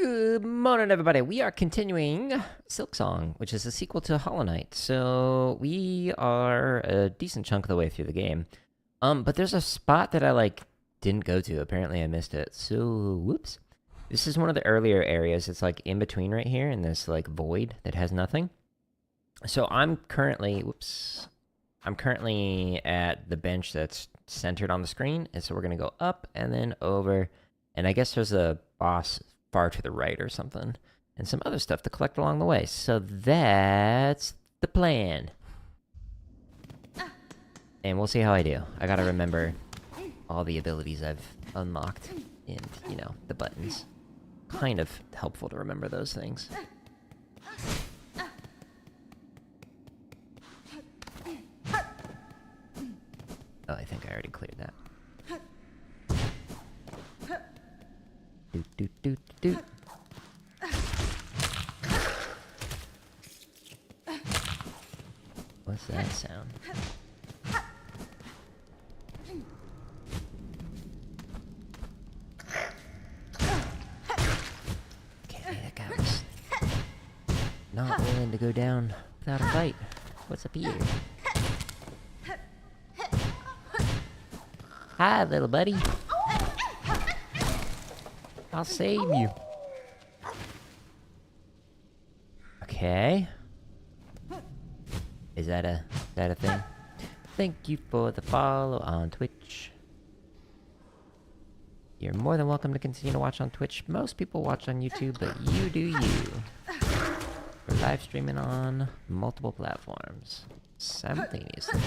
Good morning, everybody. We are continuing Silksong, which is a sequel to Hollow Knight. So we are a decent chunk of the way through the game. But there's a spot that I didn't go to. Apparently, I missed it. So whoops. This is one of the earlier areas. It's like in between right here in this void that has nothing. So I'm currently I'm currently at the bench that's centered on the screen, and so we're gonna go up and then over, and I guess there's a boss far to the right or something, and some other stuff to collect along the way. So that's the plan. And we'll see how I do. I gotta remember all the abilities I've unlocked and, the buttons. Kind of helpful to remember those things. Oh, I think I already cleared that. Doot, doot, doot, doot. What's that sound? Okay, that guy was not willing to go down without a fight. What's up here? Hi, little buddy. I'll save you. Okay. Is that a thing? Thank you for the follow on Twitch. You're more than welcome to continue to watch on Twitch. Most people watch on YouTube, but you do you. We're live streaming on multiple platforms simultaneously.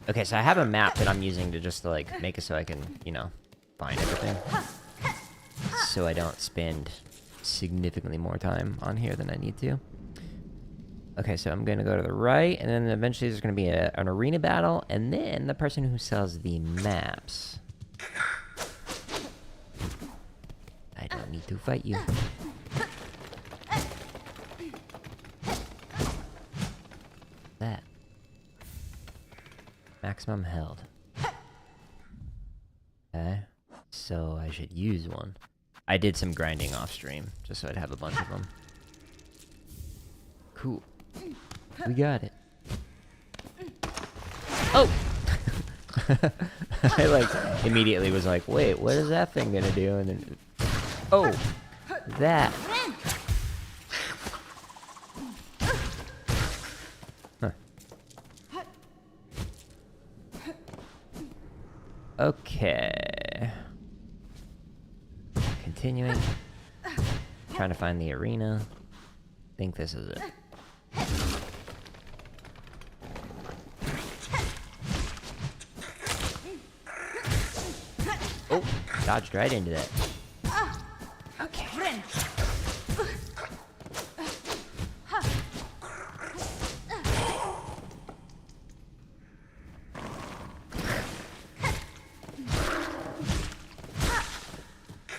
Okay, so I have a map that I'm using to just make it so I can, find everything. So I don't spend significantly more time on here than I need to. Okay, so I'm gonna go to the right, and then eventually there's gonna be an arena battle, and then the person who sells the maps. I don't need to fight you. That. Maximum held. Okay, so I should use one. I did some grinding off stream, just so I'd have a bunch of them. Cool. We got it. Oh! I immediately was like, wait, what is that thing gonna do? And then... Oh! That! Huh. Okay. Continuing. Trying to find the arena. Think this is it. Oh, dodged right into that. Okay.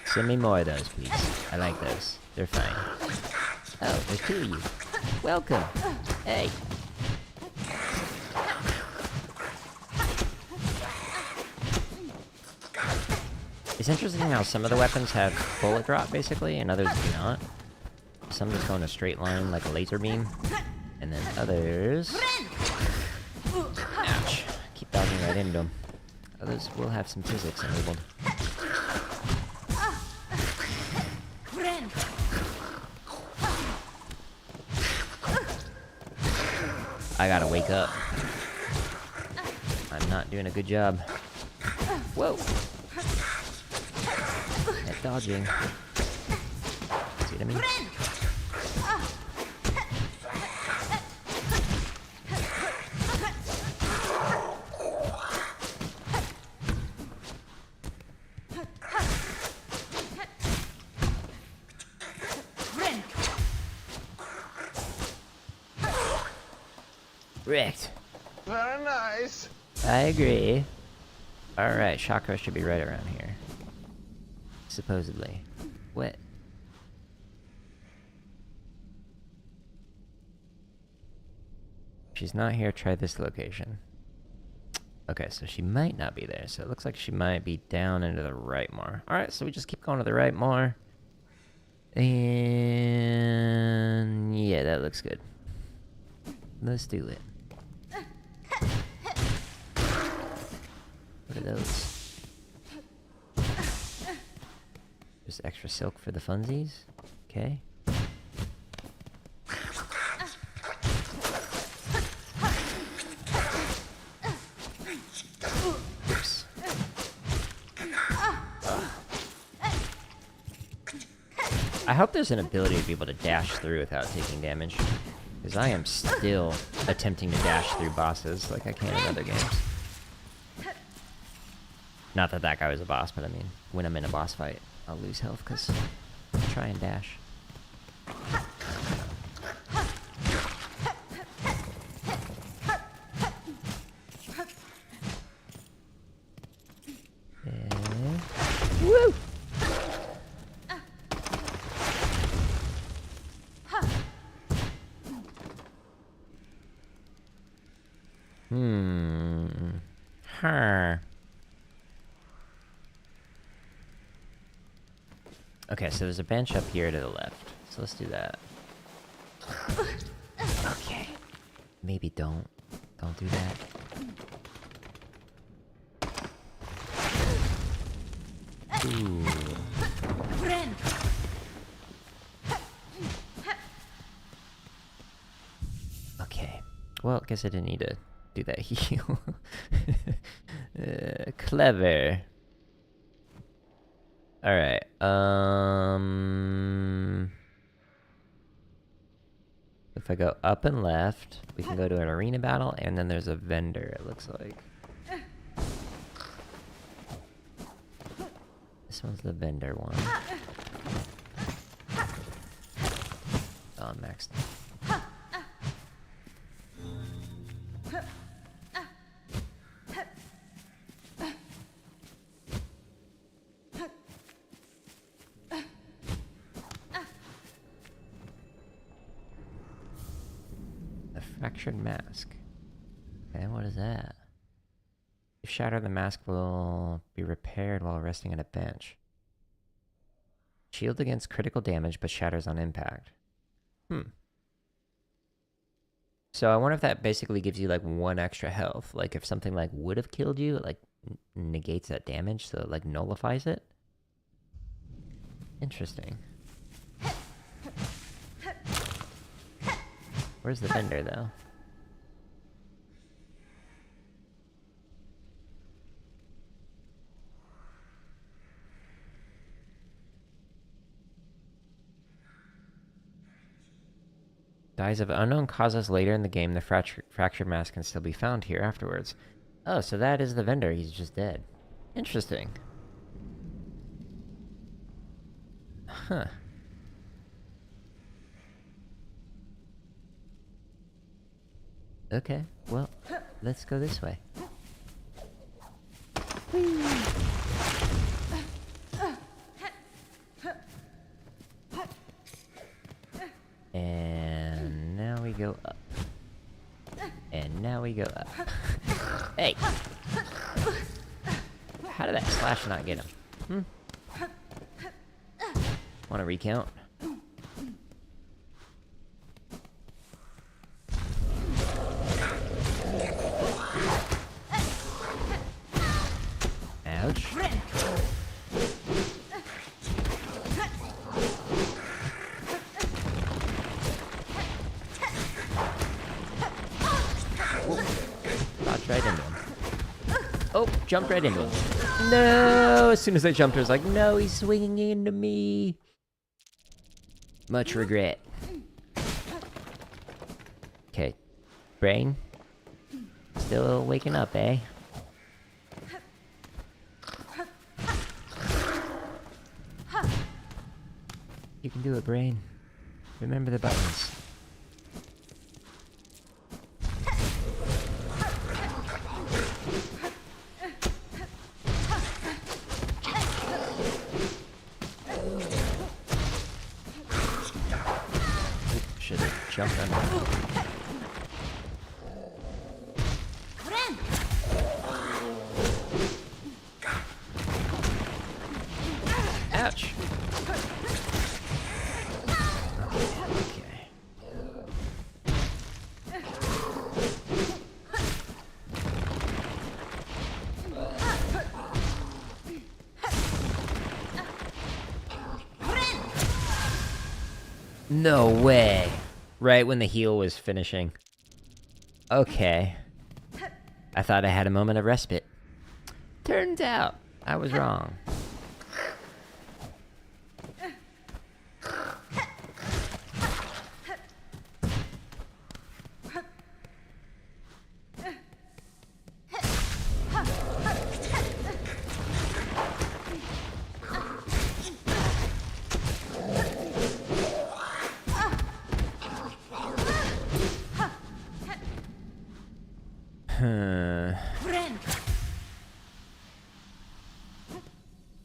Send me more of those, please. I like those. They're fine. Oh, there's two of you. Welcome. Hey. It's interesting how some of the weapons have bullet drop, basically, and others do not. Some just go in a straight line like a laser beam. And then others... Ouch. Keep dodging right into them. Others will have some physics enabled. I gotta wake up. I'm not doing a good job. Whoa! At dodging. See what I mean? Wrecked. Very nice. I agree. Alright, chakra should be right around here. Supposedly. What? She's not here, try this location. Okay, so she might not be there. So it looks like she might be down into the right more. Alright, so we just keep going to the right more. And yeah, that looks good. Let's do it. What are those? Just extra silk for the funsies. Okay. Oops. I hope there's an ability to be able to dash through without taking damage. Because I am still attempting to dash through bosses like I can in other games. Not that that guy was a boss, but I mean, when I'm in a boss fight, I'll lose health because I try and dash. Woo! Huh. Okay, so there's a bench up here to the left. So let's do that. Okay. Maybe don't. Don't do that. Ooh. Okay. Well, I guess I didn't need to do that heal. Clever. Alright, if I go up and left, we can go to an arena battle, and then there's a vendor, it looks like. This one's the vendor one. Oh, I'm maxed. Fractured mask. Okay, what is that? If shattered, the mask will be repaired while resting on a bench. Shield against critical damage, but shatters on impact. So I wonder if that basically gives you like 1 extra health. Like if something like would have killed you, it like negates that damage, so it like nullifies it. Interesting. Where's the vendor, though? Dies of unknown causes later in the game, the fractured mask can still be found here afterwards. Oh, so that is the vendor. He's just dead. Interesting. Huh. Okay, well, let's go this way. Whee! And now we go up. And now we go up. Hey! How did that slash not get him? Want to recount? Ouch. Dodged right into him. Oh, jumped right into him. No! As soon as I jumped, I was like, no, he's swinging into me. Much regret. Okay. Brain? Still waking up, eh? You can do it, Brain. Remember the buttons. Should have jumped under. Ouch. No way. Right when the heal was finishing. Okay. I thought I had a moment of respite. Turns out, I was wrong.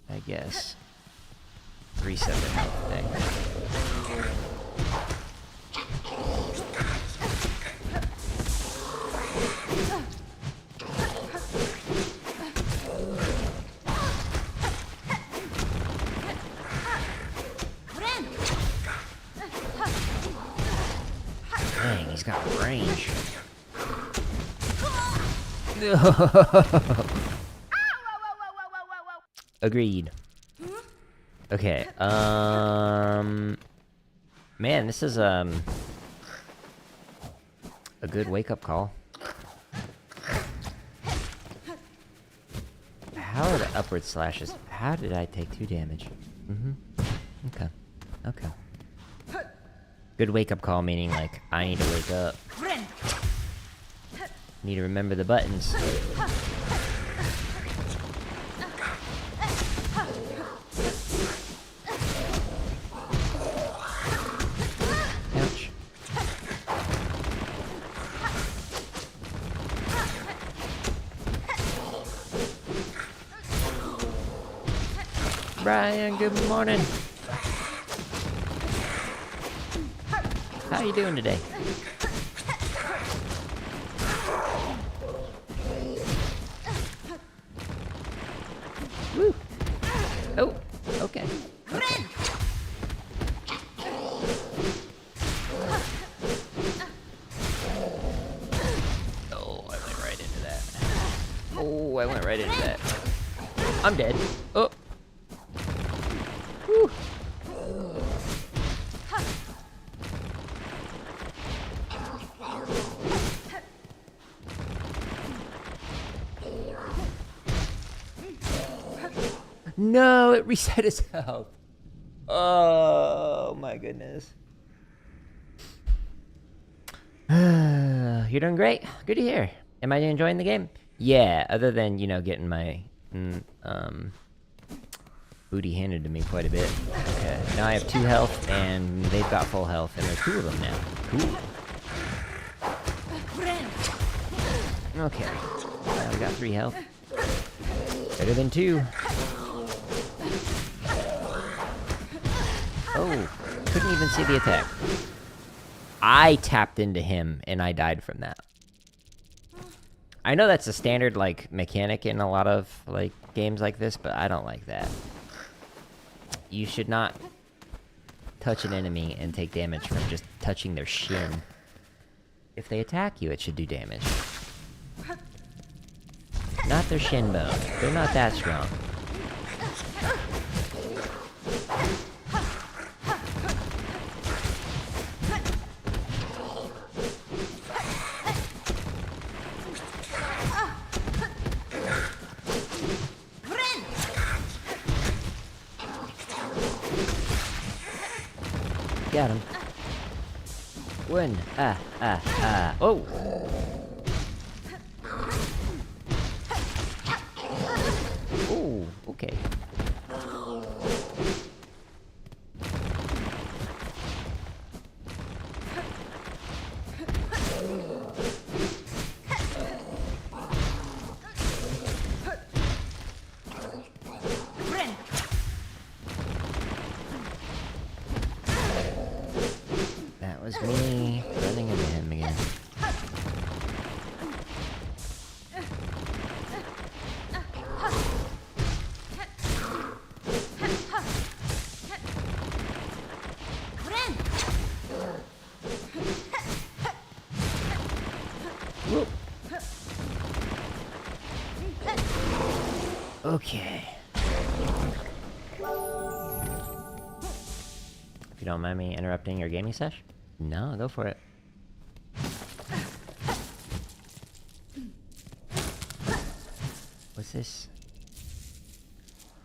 I guess. Reset the health thing. Dang, he's got range. Agreed. Okay, man, this is, a good wake-up call. How are the upward slashes? How did I take 2 damage? Okay. Okay. Good wake-up call, meaning, like, I need to wake up. Need to remember the buttons. Ouch. Brian, good morning. How you doing today? Woo! Oh, okay. Okay. Oh, I went right into that. Oh, I went right into that. I'm dead. Oh. Woo. No, it reset his health. Oh my goodness. You're doing great. Good to hear. Am I enjoying the game? Yeah, other than, you know, getting my booty handed to me quite a bit. Okay, now I have 2 health, and they've got full health, and there's 2 of them now. Cool. Okay, now we got 3 health. Better than 2. Oh, couldn't even see the attack. I tapped into him, and I died from that. I know that's a standard, like, mechanic in a lot of, like, games like this, but I don't like that. You should not touch an enemy and take damage from just touching their shin. If they attack you, it should do damage. Not their shin bone. They're not that strong. Got him. Win. Oh! Oh, okay. That was me running into him again. Whoop. Okay. you don't mind me interrupting your gaming sesh? No, go for it. What's this?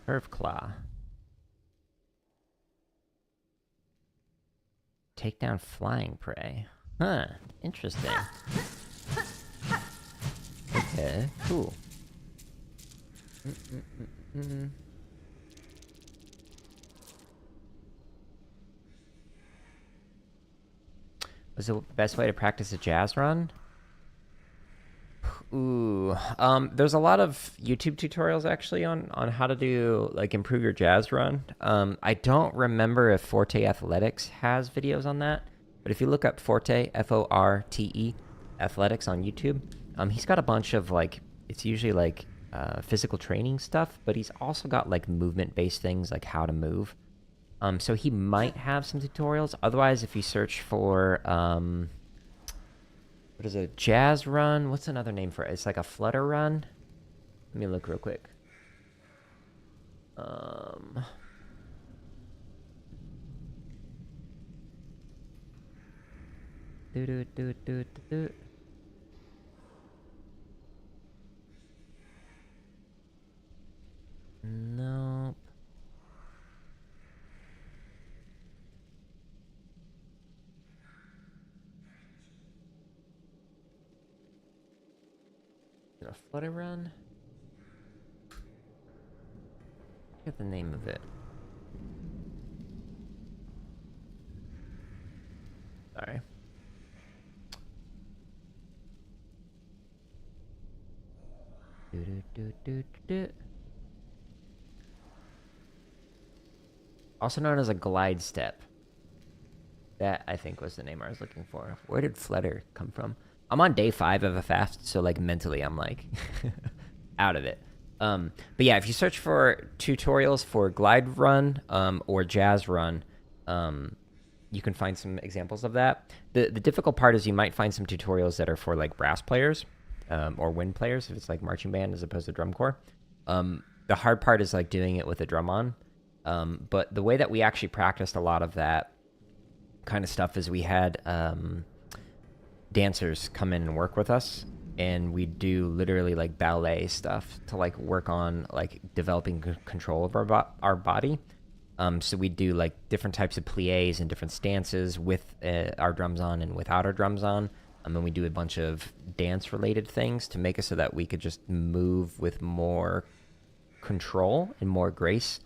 Curve claw. Take down flying prey. Huh, interesting. Okay, cool. What's the best way to practice a jazz run? Ooh, there's a lot of YouTube tutorials actually on how to do like improve your jazz run. I don't remember if Forte Athletics has videos on that, but if you look up Forte, Forte Athletics on YouTube, he's got a bunch of like, it's usually like physical training stuff, but he's also got like movement-based things like how to move. So he might have some tutorials. Otherwise, if you search for what is it? Jazz run? What's another name for it? It's like a flutter run. Let me look real quick. Nope. A flutter run? Get the name of it. Sorry. Also known as a glide step. That, I think, was the name I was looking for. Where did flutter come from? I'm on day 5 of a fast, so like mentally I'm like out of it. But yeah, if you search for tutorials for glide run or jazz run, you can find some examples of that. The difficult part is you might find some tutorials that are for like brass players or wind players if it's like marching band as opposed to drum corps. The hard part is like doing it with a drum on. But the way that we actually practiced a lot of that kind of stuff is we had dancers come in and work with us, and we do literally like ballet stuff to like work on like developing control of our body. So we do like different types of plies and different stances with our drums on and without our drums on. And we do a bunch of dance related things to make it so that we could just move with more control and more grace.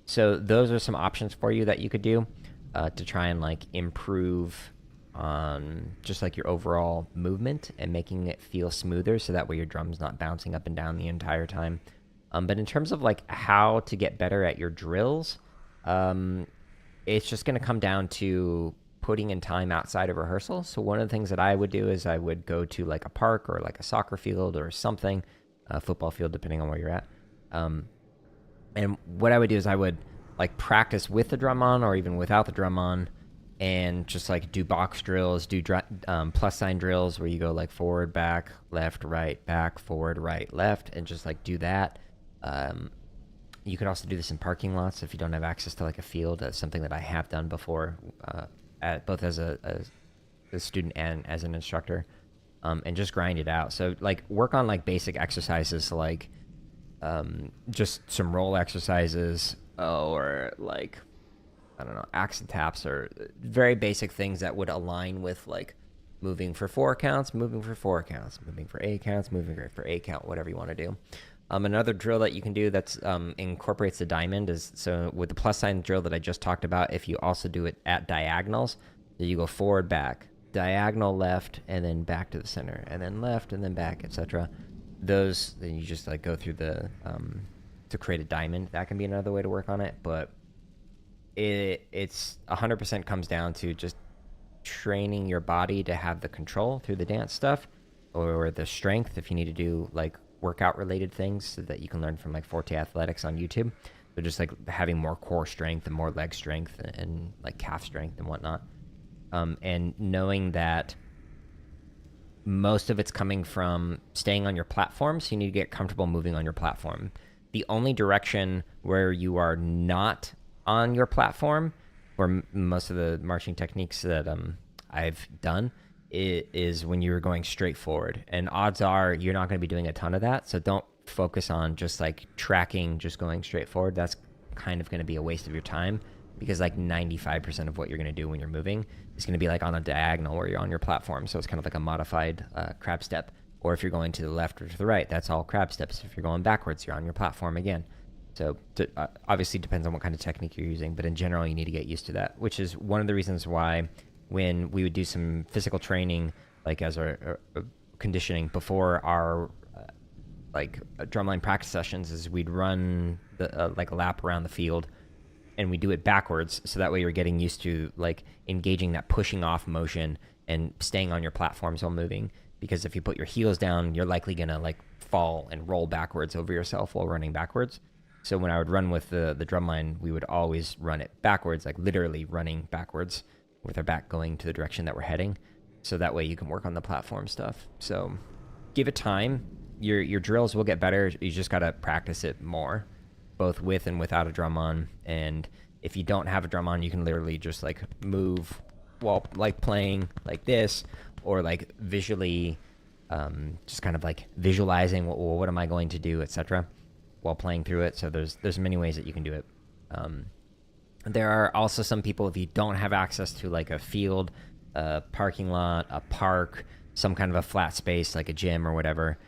So those are some options for you that you could do to try and like improve on just like your overall movement and making it feel smoother, so that way your drum's not bouncing up and down the entire time. But in terms of like how to get better at your drills, it's just going to come down to putting in time outside of rehearsal. So one of the things that I would do is I would go to like a park or like a soccer field or something, a football field, depending on where you're at. And what I would do is I would like practice with the drum on or even without the drum on, and just like do box drills, do plus sign drills where you go like forward, back, left, right, back, forward, right, left, and just like do that. You could also do this in parking lots if you don't have access to like a field. That's something that I have done before, both as a student and as an instructor, and just grind it out. So like work on like basic exercises like just some roll exercises or like, I don't know, axe and taps, or very basic things that would align with like moving for 4 counts, moving for 4 counts, moving for 8 counts, moving for 8 count, whatever you want to do. Another drill that you can do that's incorporates the diamond is, so with the plus sign drill that I just talked about, if you also do it at diagonals, so you go forward, back, diagonal left, and then back to the center, and then left, and then back, etc. Those, then you just like go through the to create a diamond. That can be another way to work on it, but it's 100% comes down to just training your body to have the control through the dance stuff, or the strength if you need to do like workout related things, so that you can learn from like Forte Athletics on YouTube. So just like having more core strength and more leg strength and like calf strength and whatnot. And knowing that most of it's coming from staying on your platform, so you need to get comfortable moving on your platform. The only direction where you are not on your platform, or most of the marching techniques that I've done is when you're going straight forward. And odds are you're not going to be doing a ton of that. So don't focus on just like tracking, just going straight forward. That's kind of going to be a waste of your time, because like 95% of what you're going to do when you're moving is going to be like on a diagonal where you're on your platform. So it's kind of like a modified crab step. Or if you're going to the left or to the right, that's all crab steps. If you're going backwards, you're on your platform again. So obviously depends on what kind of technique you're using, but in general, you need to get used to that, which is one of the reasons why when we would do some physical training, like as our conditioning before our drumline practice sessions, is we'd run the like a lap around the field, and we do it backwards, so that way you're getting used to like engaging that pushing off motion and staying on your platforms while moving. Because if you put your heels down, you're likely gonna like fall and roll backwards over yourself while running backwards. So when I would run with the drumline, we would always run it backwards, like literally running backwards with our back going to the direction that we're heading. So that way you can work on the platform stuff. So give it time. Your drills will get better. You just gotta practice it more, both with and without a drum on. And if you don't have a drum on, you can literally just like move while like playing like this, or like visually, just kind of like visualizing what am I going to do, etc., while playing through it. So there's many ways that you can do it. There are also some people, if you don't have access to like a field, a parking lot, a park, some kind of a flat space like a gym or whatever,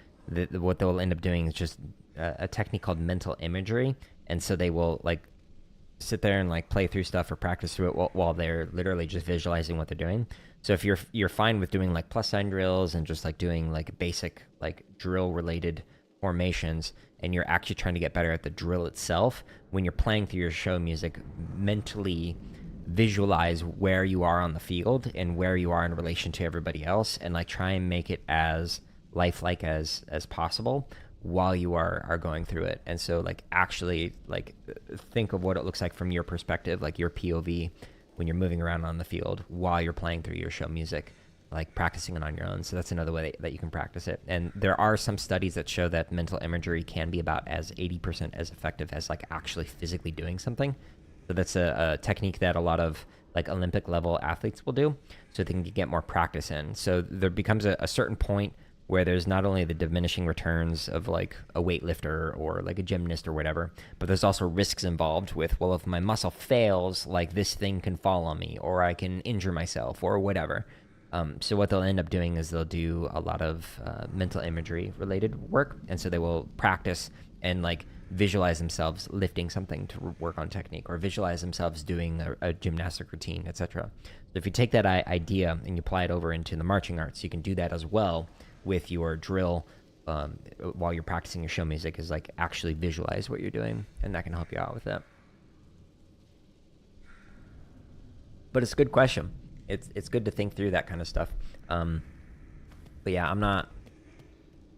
what they'll end up doing is just a technique called mental imagery. And so they will like sit there and like play through stuff or practice through it while they're literally just visualizing what they're doing. So if you're fine with doing like plus sign drills and just like doing like basic like drill related formations, and you're actually trying to get better at the drill itself, when you're playing through your show music, mentally visualize where you are on the field and where you are in relation to everybody else, and like try and make it as lifelike as possible while you are going through it. And so like actually like think of what it looks like from your perspective, like your POV, when you're moving around on the field while you're playing through your show music, like practicing it on your own. So that's another way that you can practice it. And there are some studies that show that mental imagery can be about as 80% as effective as like actually physically doing something. So that's a technique that a lot of like Olympic level athletes will do, so they can get more practice in. So there becomes a certain point where there's not only the diminishing returns of like a weightlifter or like a gymnast or whatever, but there's also risks involved with, well, if my muscle fails, like this thing can fall on me, or I can injure myself or whatever. So what they'll end up doing is they'll do a lot of mental imagery related work. And so they will practice and like visualize themselves lifting something to work on technique, or visualize themselves doing a gymnastic routine, etc. So if you take that idea and you apply it over into the marching arts, you can do that as well with your drill while you're practicing your show music, is like actually visualize what you're doing, and that can help you out with that. But it's a good question. It's good to think through that kind of stuff. But yeah,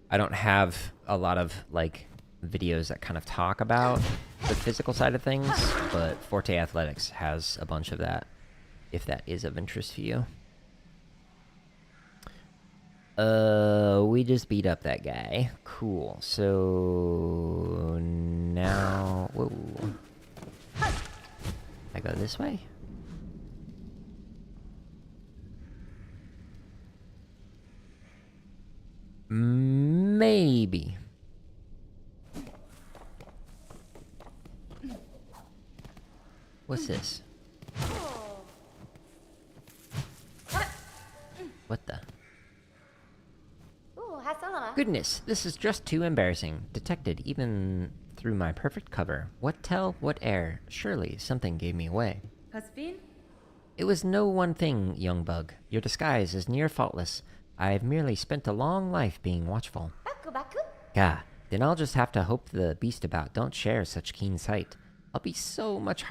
I don't have a lot of like videos that kind of talk about the physical side of things, but Forte Athletics has a bunch of that, if that is of interest to you. We just beat up that guy. Cool. So now, whoa, I go this way. Maybe. What's this? What the? Goodness, this is just too embarrassing. Detected even through my perfect cover. What tell, what air? Surely something gave me away. It was no one thing, young bug. Your disguise is near faultless. I've merely spent a long life being watchful. Gah, then I'll just have to hope the beast about don't share such keen sight. It'll be so much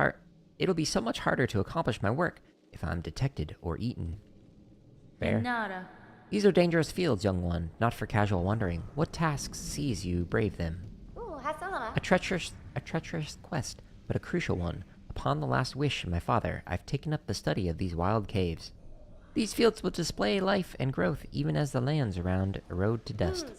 harder to accomplish my work if I'm detected or eaten. Fair. These are dangerous fields, young one, not for casual wandering. What tasks seize you brave them? A treacherous quest, but a crucial one. Upon the last wish of my father, I've taken up the study of these wild caves. These fields will display life and growth even as the lands around erode to dust.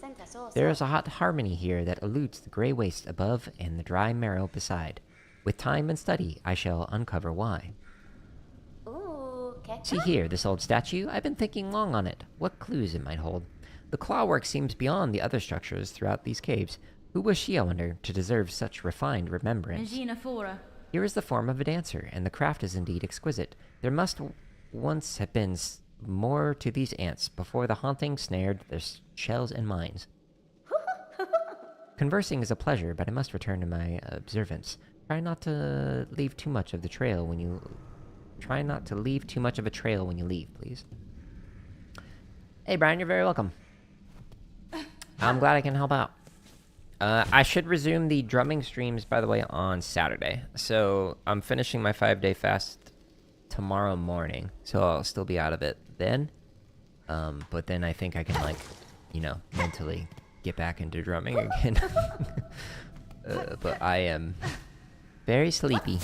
There is a hot harmony here that eludes the gray waste above and the dry marrow beside. With time and study, I shall uncover why. See here, this old statue. I've been thinking long on it. What clues it might hold. The clawwork seems beyond the other structures throughout these caves. Who was she, I wonder, to deserve such refined remembrance? Here is the form of a dancer, and the craft is indeed exquisite. There must once have been more to these ants before the haunting snared their shells and mines. Conversing is a pleasure, but I must return to my observance. Try not to leave too much of a trail when you leave, please. Hey, Brian, you're very welcome. I'm glad I can help out. I should resume the drumming streams, by the way, on Saturday. So I'm finishing my 5-day fast tomorrow morning, so I'll still be out of it then. But then I think I can, like, mentally get back into drumming again. But I am very sleepy.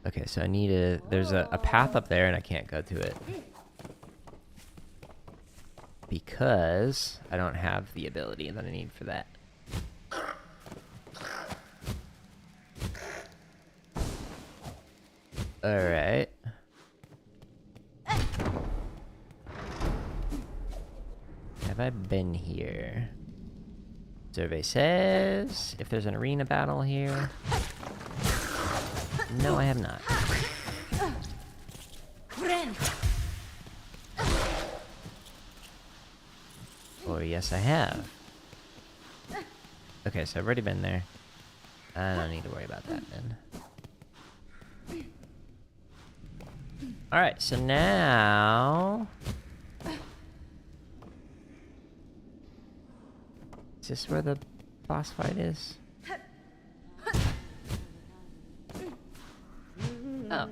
Okay, so I need there's a path up there and I can't go to it. Because I don't have the ability that I need for that. Alright. Have I been here? Survey says if there's an arena battle here. No, I have not. Or yes, I have. Okay, so I've already been there. I don't need to worry about that then. Alright, so now... Is this where the boss fight is? Oh.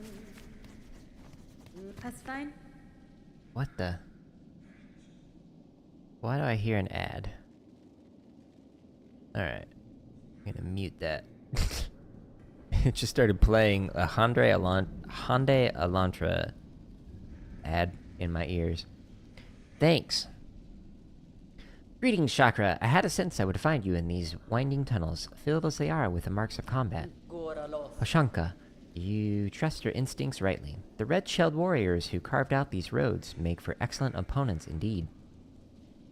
That's fine. What the? Why do I hear an ad? Alright. I'm gonna mute that. It just started playing a Hyundai Elantra ad in my ears. Thanks. Greetings, Chakra. I had a sense I would find you in these winding tunnels, filled as they are with the marks of combat. Oshanka, you trust your instincts rightly. The red-shelled warriors who carved out these roads make for excellent opponents indeed.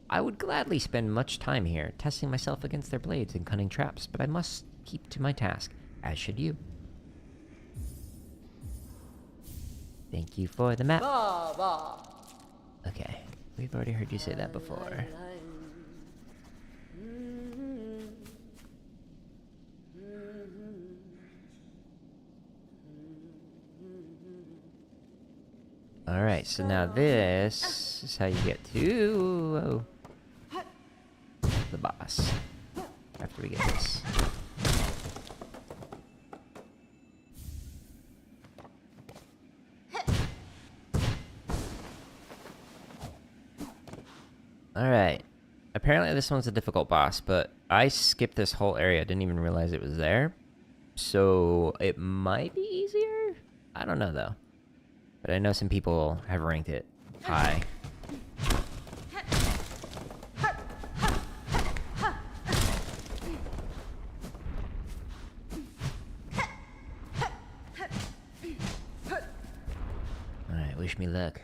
I would gladly spend much time here, testing myself against their blades and cunning traps, but I must keep to my task, as should you. Thank you for the map. Okay, we've already heard you say that before. Alright, so now this is how you get to the boss. After we get this. Alright. Apparently this one's a difficult boss, but I skipped this whole area. I didn't even realize it was there. So it might be easier? I don't know though. But I know some people have ranked it high. Alright, wish me luck.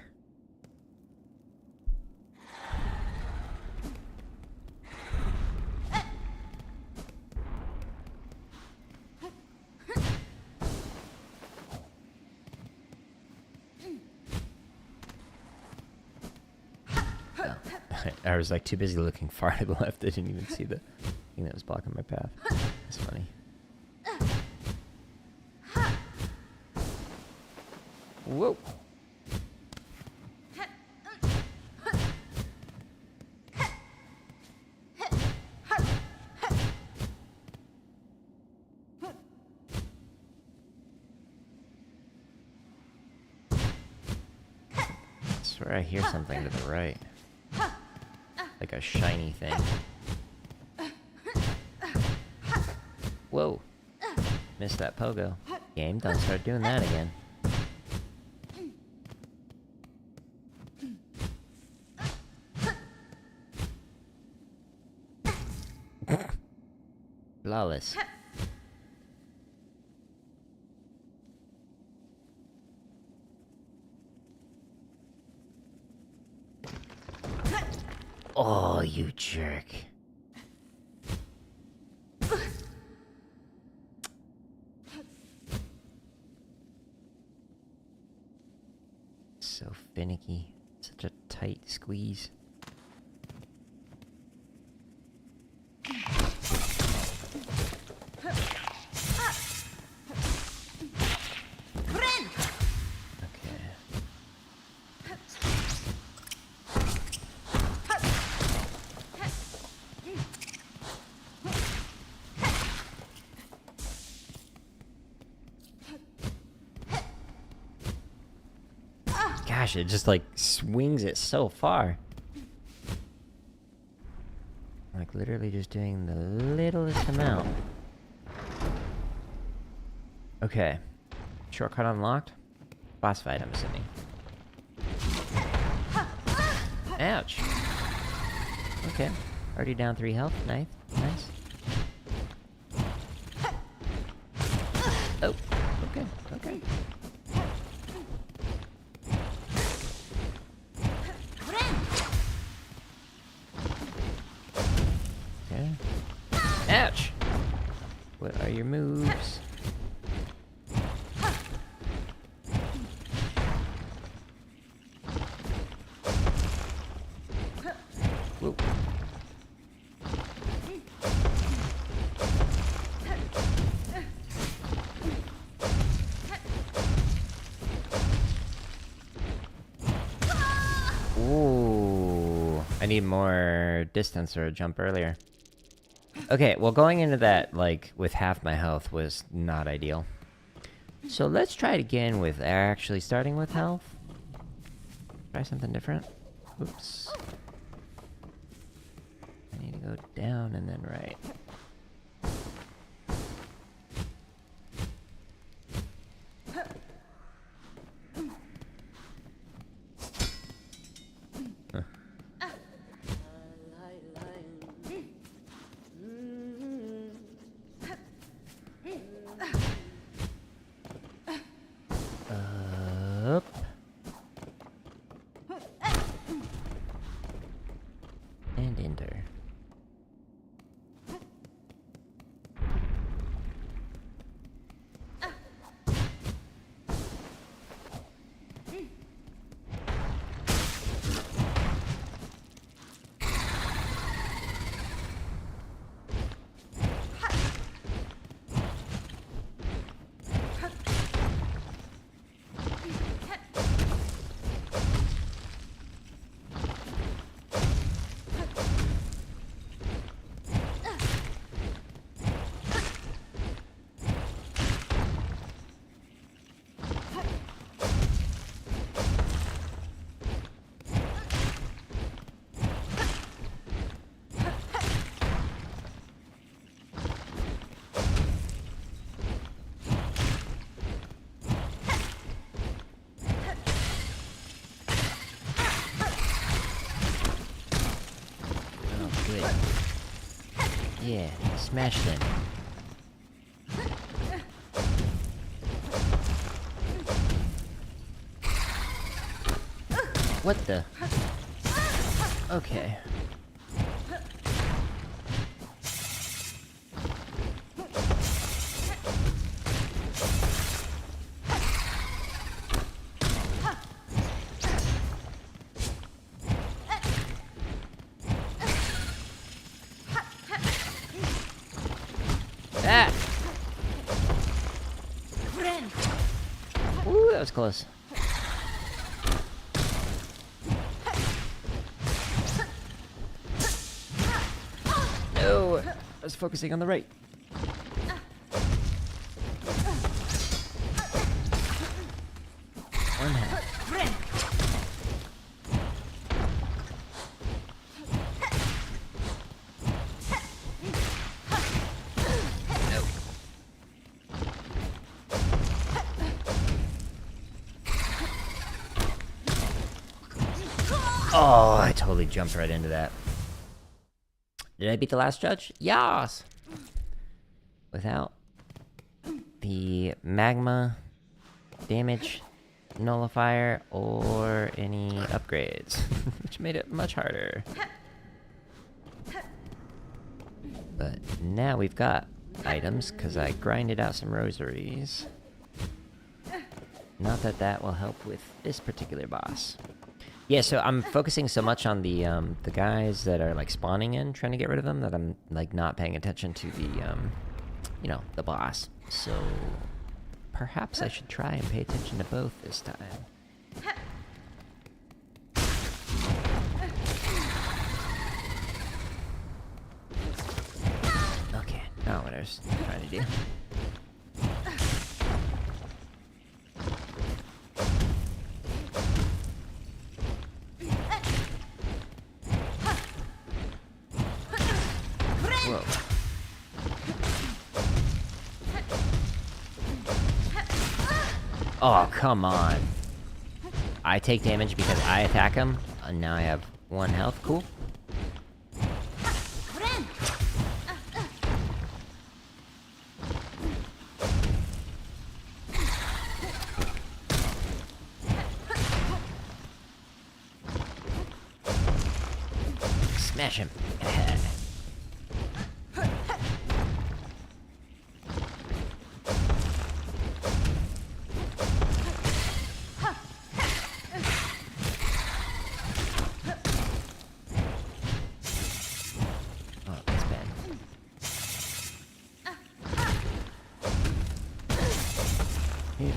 I was like too busy looking far to the left. I didn't even see the thing that was blocking my path. That's funny. Whoa. I swear I hear something to the right. Like a shiny thing. Whoa. Missed that pogo. Game, don't start doing that again. Flawless. Oh, you jerk. So finicky. Such a tight squeeze. Gosh, it just like swings it so far. Like literally just doing the littlest amount. Okay. Shortcut unlocked. Boss fight, I'm assuming. Ouch. Okay. Already down 3 health. Nice. Nice. Oh. Okay. Okay. Okay. Ouch! What are your moves? Whoa. Ooh. I need more distance or a jump earlier. Okay, well going into that, like, with half my health was not ideal. So let's try it again with actually starting with health. Try something different. Oops. I need to go down and then right. Up. And enter. Good. Yeah, smash them. What the? Okay. Ah! Ooh, that was close. No! I was focusing on the right. One half. Oh, I totally jumped right into that. Did I beat the last judge? Yas! Without the magma damage nullifier or any upgrades, which made it much harder. now we've got items, because I grinded out some rosaries. Not that that will help with this particular boss. Yeah, so I'm focusing so much on the guys that are, like, spawning in, trying to get rid of them, that I'm, like, not paying attention to the, you know, the boss. So perhaps I should try and pay attention to both this time. Okay, now what I was trying to do. Whoa. Oh, come on. I take damage because I attack him, and now I have 1 health. Cool. Smash him.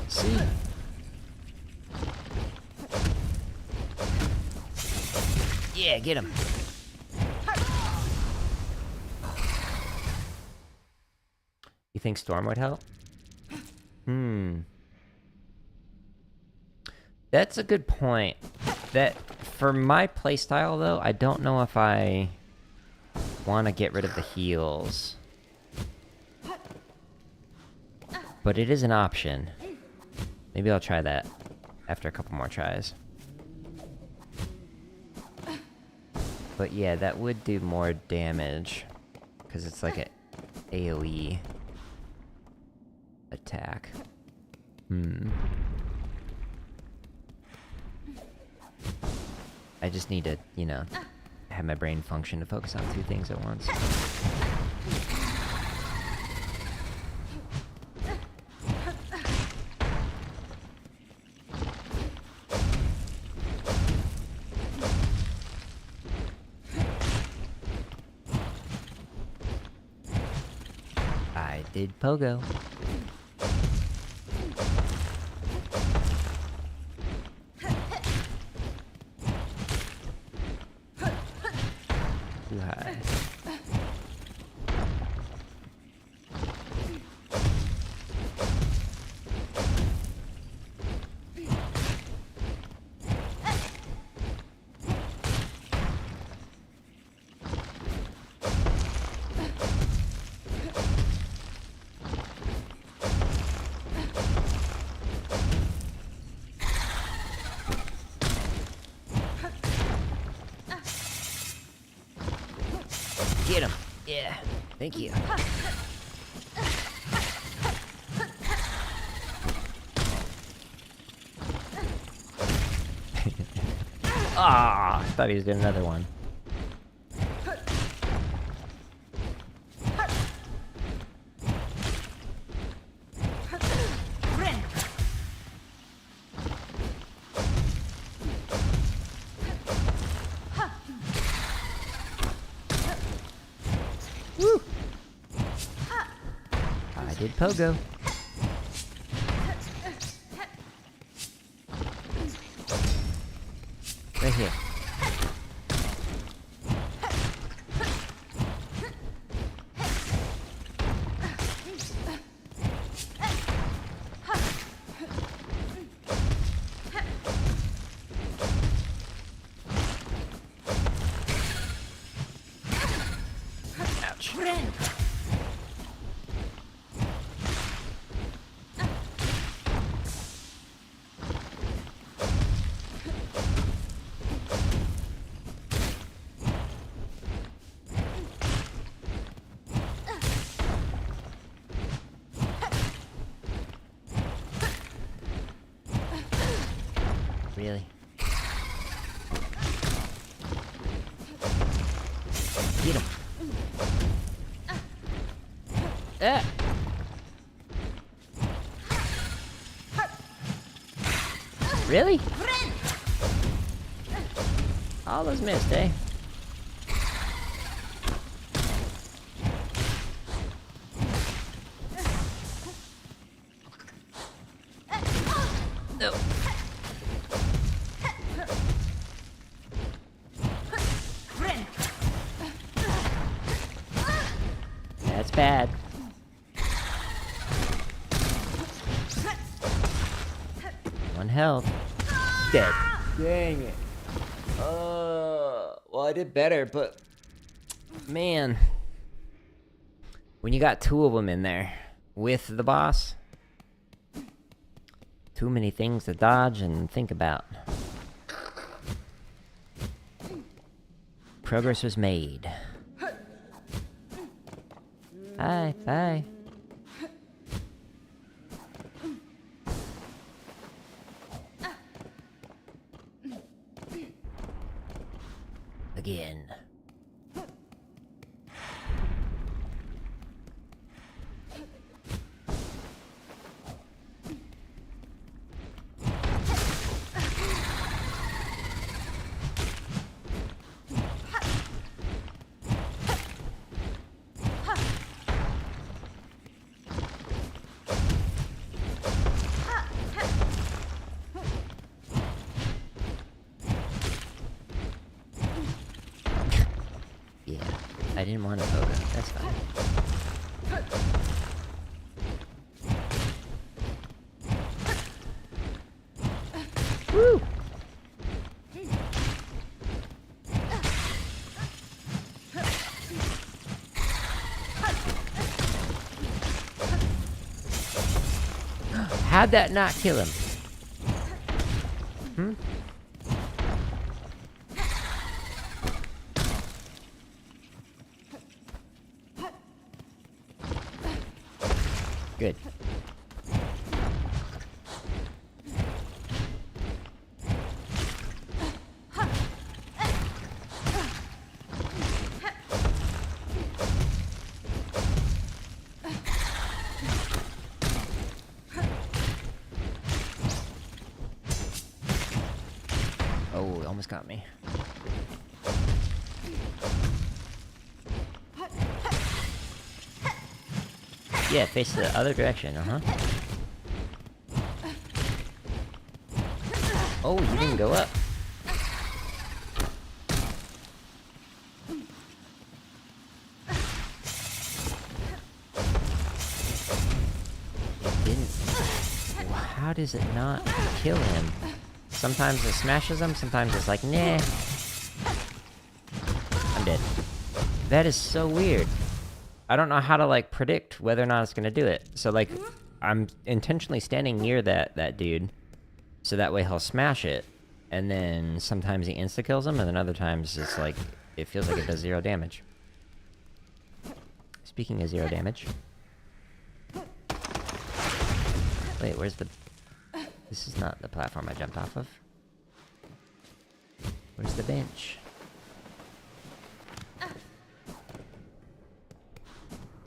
See? Yeah, get him. You think Storm would help? That's a good point. That, for my playstyle though, I don't know if I want to get rid of the heals. But it is an option. Maybe I'll try that after a couple more tries. But yeah, that would do more damage. Because it's like an AoE attack. I just need to, you know, have my brain function to focus on 2 things at once. I did pogo. Too high. Get him. Yeah. Thank you. Ah, I thought he was doing another one. Woo! I did pogo. Right here. Ouch. Really? Get him. Ah. Really? All those missed, eh? No. That's bad. One health. Dead. Dang it. Well, I did better, but man, when you got two of them in there with the boss, too many things to dodge and think about. Progress was made. Hi, bye. Again. I didn't want to poke him. That's fine. Woo! How'd that not kill him? Hmm? Good. Oh, it almost got me. Yeah, face the other direction, Oh, you didn't go up. It didn't. How does it not kill him? Sometimes it smashes him, sometimes it's like, nah. I'm dead. That is so weird. I don't know how to, like, predict whether or not it's gonna do it. So, like, I'm intentionally standing near that dude, so that way he'll smash it, and then sometimes he insta-kills him, and then other times it's like, it feels like it does 0 damage. Speaking of 0 damage... Wait, where's the... This is not the platform I jumped off of. Where's the bench?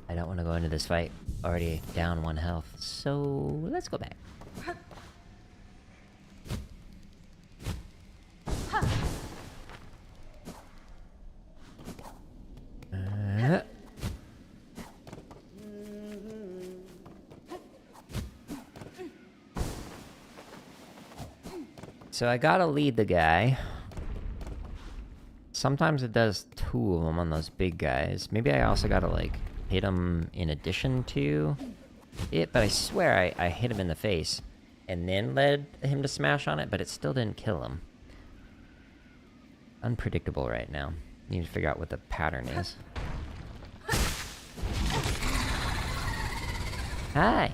I don't want to go into this fight already down 1 health, so let's go back. So I gotta lead the guy. Sometimes it does 2 of them on those big guys. Maybe I also gotta, like, hit him in addition to it, but I swear I hit him in the face and then led him to smash on it, but it still didn't kill him. Unpredictable right now. Need to figure out what the pattern is. Hi!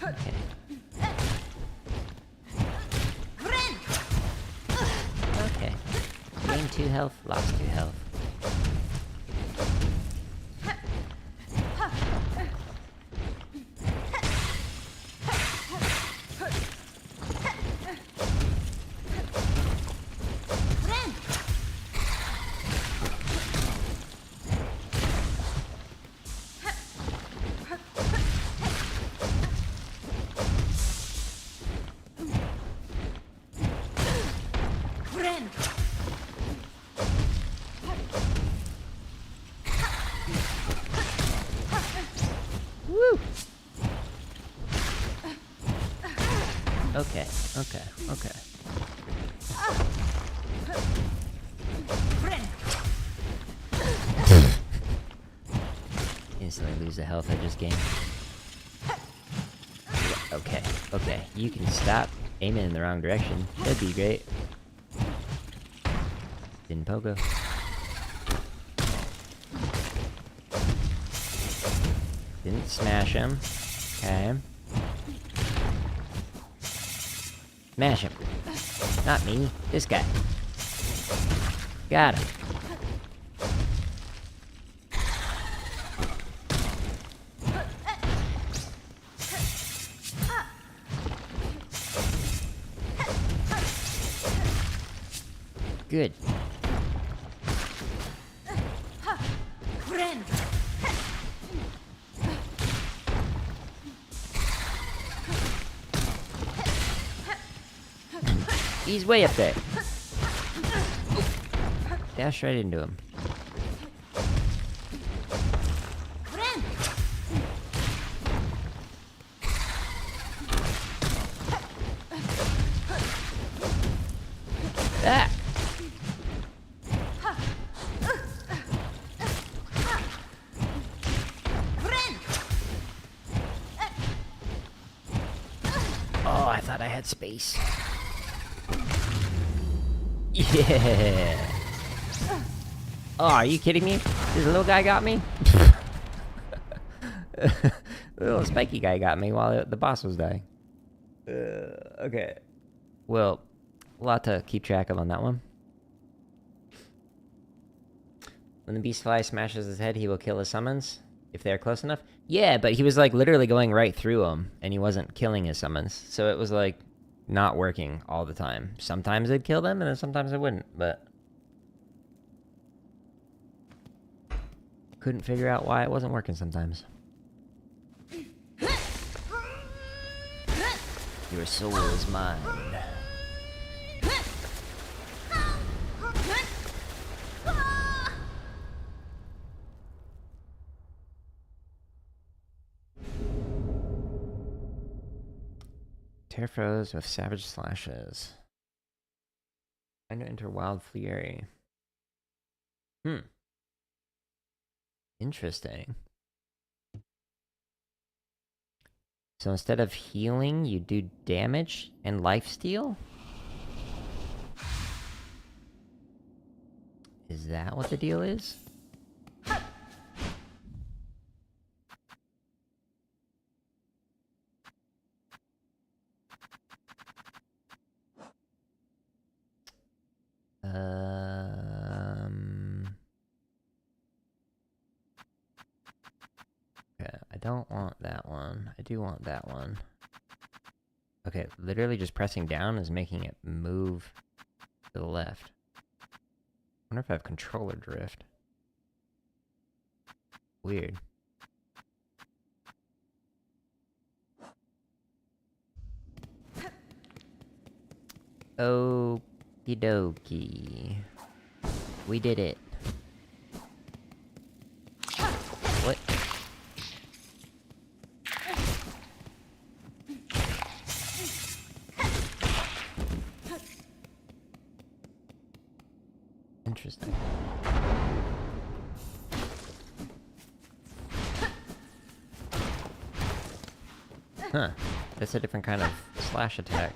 Okay. Okay. Gained 2 health, lost 2 health. Woo! Okay, okay, okay. Instantly lose the health I just gained. Okay, okay. You can stop aiming in the wrong direction. That'd be great. Didn't pogo. Didn't smash him. Okay. Smash him. Not me. This guy. Got him. Good. He's way up there. Dash right into him. Ah! Oh, I thought I had space. Yeah. Oh, are you kidding me? This little guy got me? The little spiky guy got me while the boss was dying. Okay. Well, a lot to keep track of on that one. When the beast fly smashes his head, he will kill his summons, if they are close enough. Yeah, but he was like literally going right through them, and he wasn't killing his summons. So it was like not working all the time. Sometimes it'd kill them, and then sometimes it wouldn't, but couldn't figure out why it wasn't working sometimes. Your soul is mine. Tear foes with savage slashes. Trying to enter Wild Fury. Interesting. So instead of healing, you do damage and lifesteal? Is that what the deal is? Okay, I don't want that one. I do want that one. Okay, literally just pressing down is making it move to the left. I wonder if I have controller drift. Weird. Okie dokie. We did it. What? Interesting. Huh. That's a different kind of slash attack.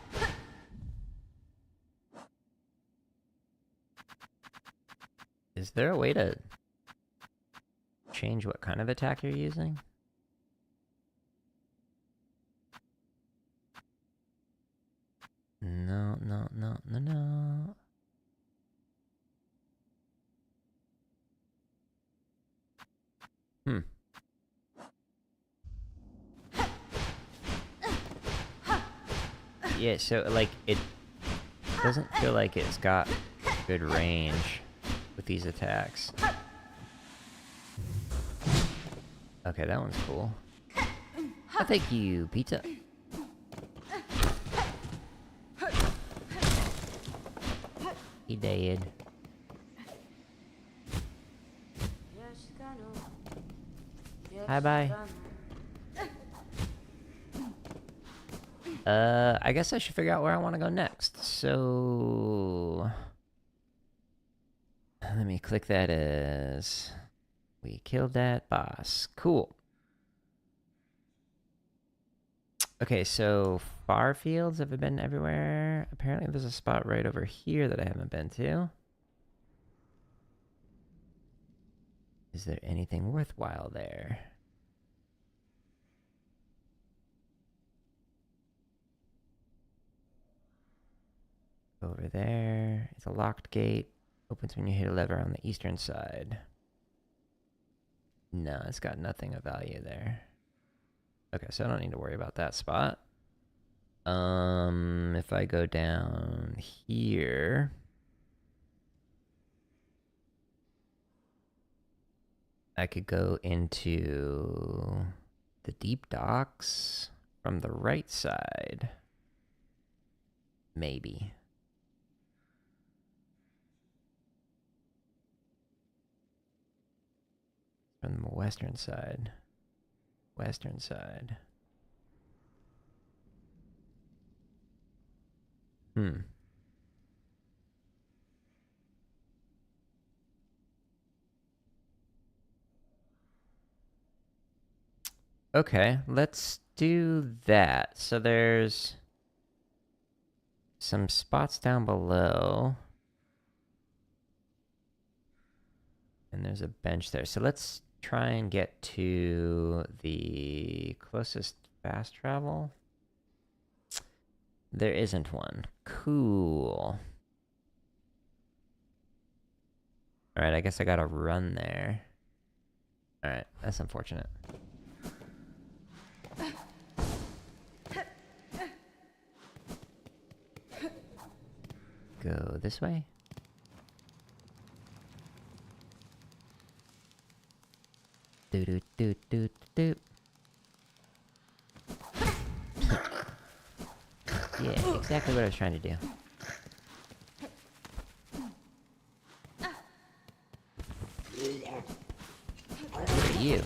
Is there a way to change what kind of attack you're using? No, no, no, no, no. Yeah, so, like, it doesn't feel like it's got good range with these attacks. Okay, that one's cool. Oh, thank you, pizza. He dead. Hi, bye. I guess I should figure out where I want to go next. So... let me click that as... we killed that boss. Cool. Okay, so far fields, have I been everywhere? Apparently there's a spot right over here that I haven't been to. Is there anything worthwhile there? Over there. It's a locked gate. Opens when you hit a lever on the eastern side. No, it's got nothing of value there. Okay, so I don't need to worry about that spot. If I go down here... I could go into the deep docks from the right side. Maybe. From the western side. Western side. Okay, let's do that. So there's some spots down below. And there's a bench there. So let's try and get to the closest fast travel. There isn't one. Cool. Alright, I guess I gotta run there. Alright, that's unfortunate. Go this way? Do do do do do. Yeah, exactly what I was trying to do. Who are you?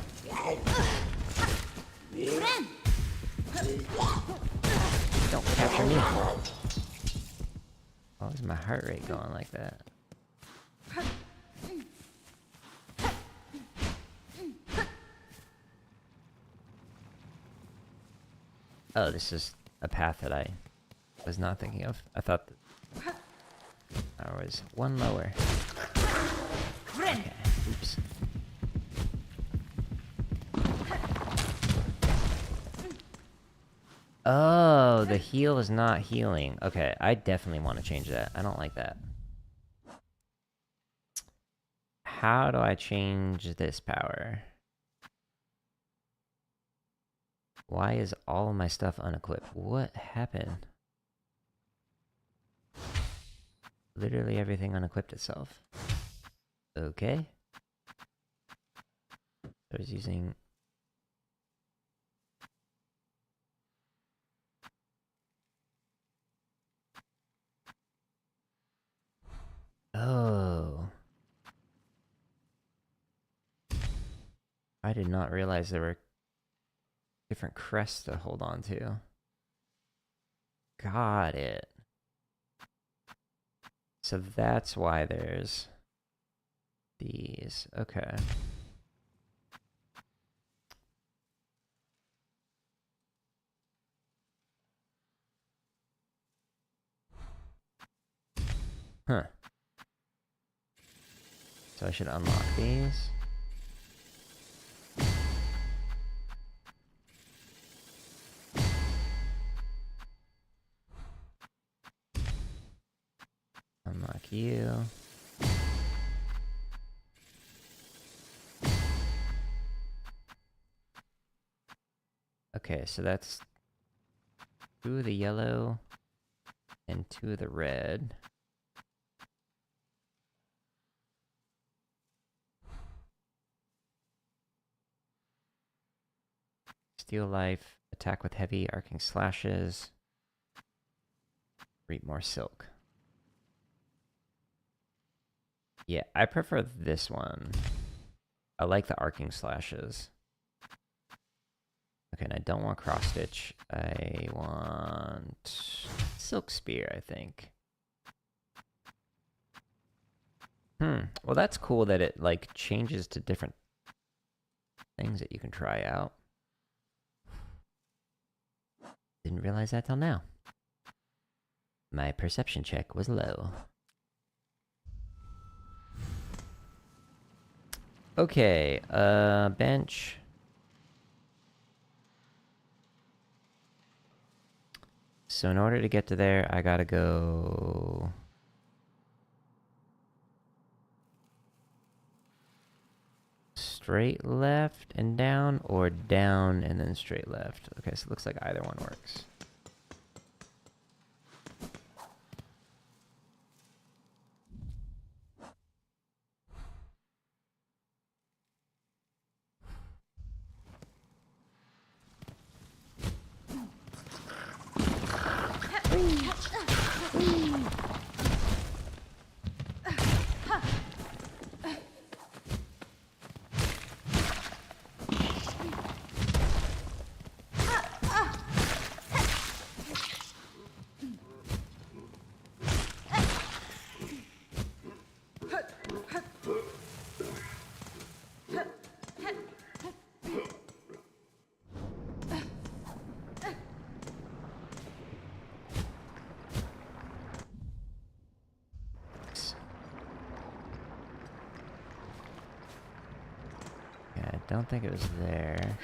Don't capture me. Why is my heart rate going like that? Oh, this is a path that I was not thinking of. I thought that I was one lower. Okay, oops. Oh, the heal is not healing. Okay, I definitely want to change that. I don't like that. How do I change this power? Why is all of my stuff unequipped? What happened? Literally everything unequipped itself. Okay. I was using... Oh. I did not realize there were different crests to hold on to. Got it. So that's why there's these. Okay. Huh. So I should unlock these. Unlock you. Okay, so that's 2 of the yellow and 2 of the red. Steal life, attack with heavy arcing slashes, reap more silk. Yeah, I prefer this one. I like the arcing slashes. Okay, and I don't want cross stitch. I want silk spear, I think. Well, that's cool that it like changes to different things that you can try out. Didn't realize that till now. My perception check was low. Okay, bench. So in order to get to there, I gotta go... straight left and down, or down and then straight left. Okay, so it looks like either one works. Yeah, I don't think it was there.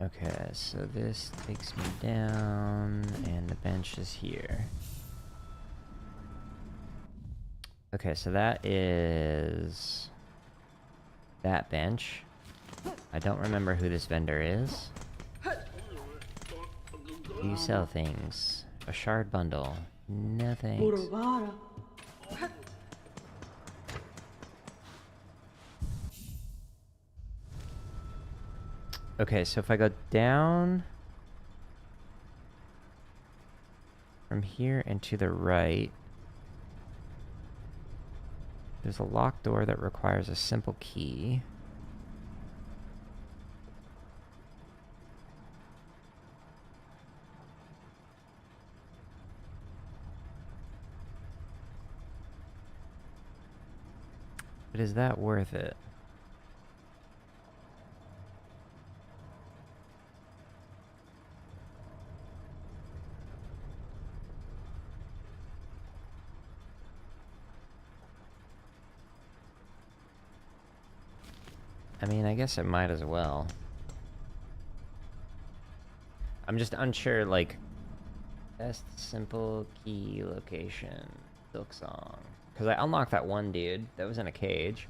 Okay, so this takes me down, and the bench is here. Okay, so that is... that bench. I don't remember who this vendor is. You sell things. A shard bundle. No thanks. Okay, so if I go down from here and to the right, there's a locked door that requires a simple key. But is that worth it? I mean, I guess it might as well. I'm just unsure, like... best simple key location. Silksong. Because I unlocked that one dude that was in a cage.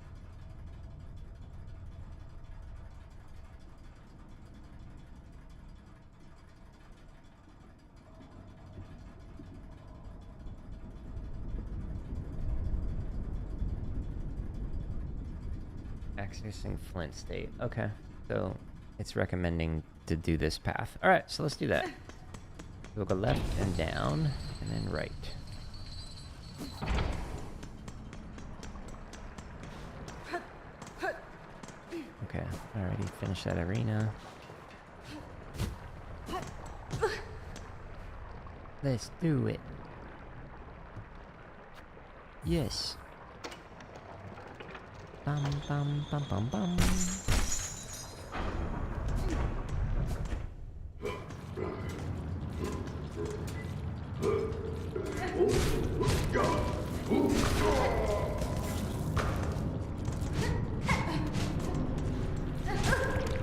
Accessing Flint State. Okay. So, it's recommending to do this path. Alright, so let's do that. We'll go left and down, and then right. Okay, alrighty, finish that arena. Let's do it. Yes. Bum bum bum bum bum.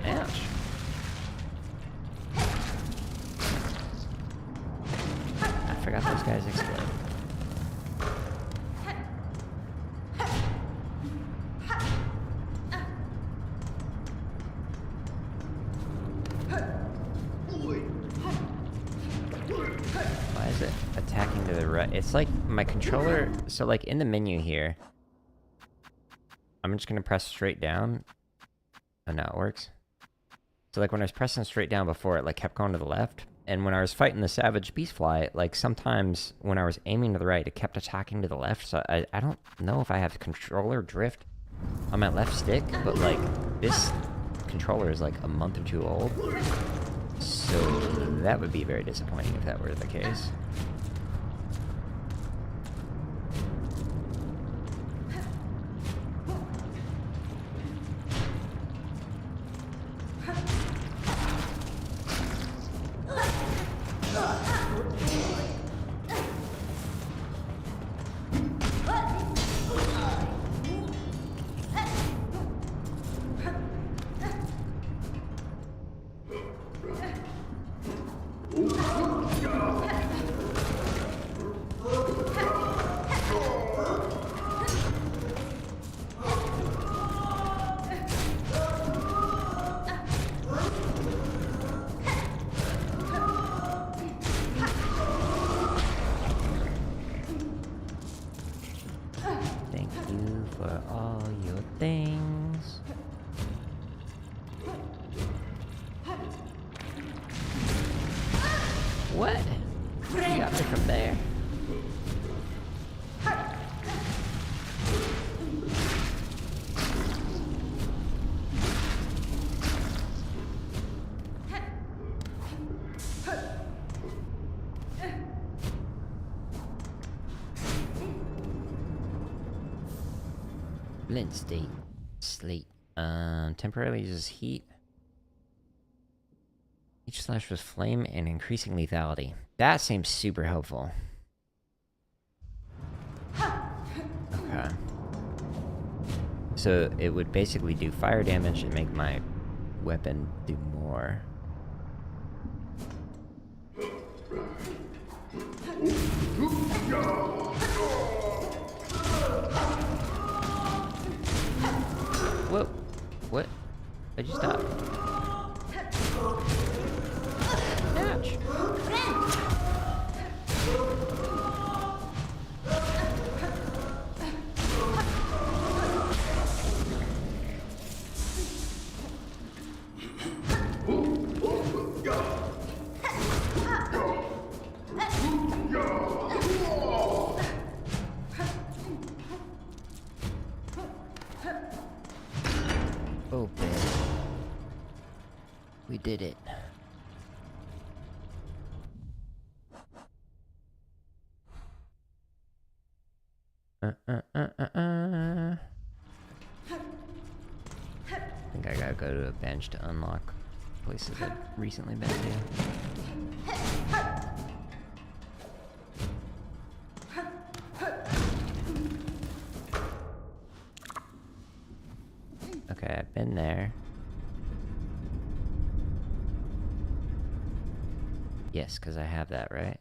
Ouch. I forgot those guys explode. Why is it attacking to the right? It's like my controller... So like in the menu here, I'm just gonna press straight down. Oh, now it works. So like when I was pressing straight down before, it like kept going to the left. And when I was fighting the savage beast fly, like sometimes when I was aiming to the right, it kept attacking to the left. So I don't know if I have controller drift on my left stick, but like this controller is like a month or two old. So that would be very disappointing if that were the case. Thank you for all your things. What? You got me from there. Blend state. Slate. Temporarily uses heat. Each slash with flame and increasing lethality. That seems super helpful. Okay. So it would basically do fire damage and make my weapon do more. Whoa. What? Why'd you stop? Ouch. Oh, babe. We did it. I think I gotta go to a bench to unlock places I've recently been to. Okay, I've been there. Yes, because I have that, right?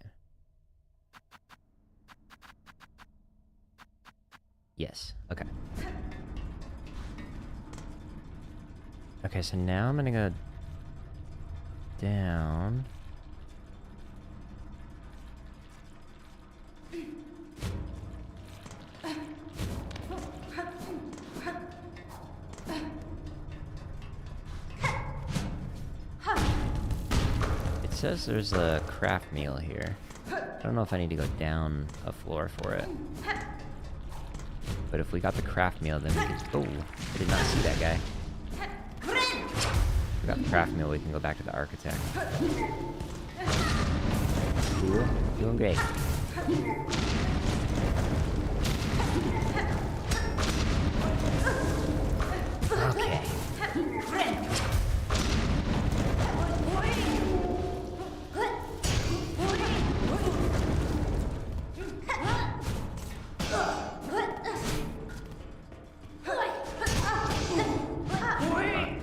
Yes, okay. Okay, so now I'm gonna go down. It says there's a craft meal here. I don't know if I need to go down a floor for it. But if we got the craft meal, then we can... Oh, I did not see that guy. If we got the craft meal, we can go back to the architect. Cool. Doing great. Okay.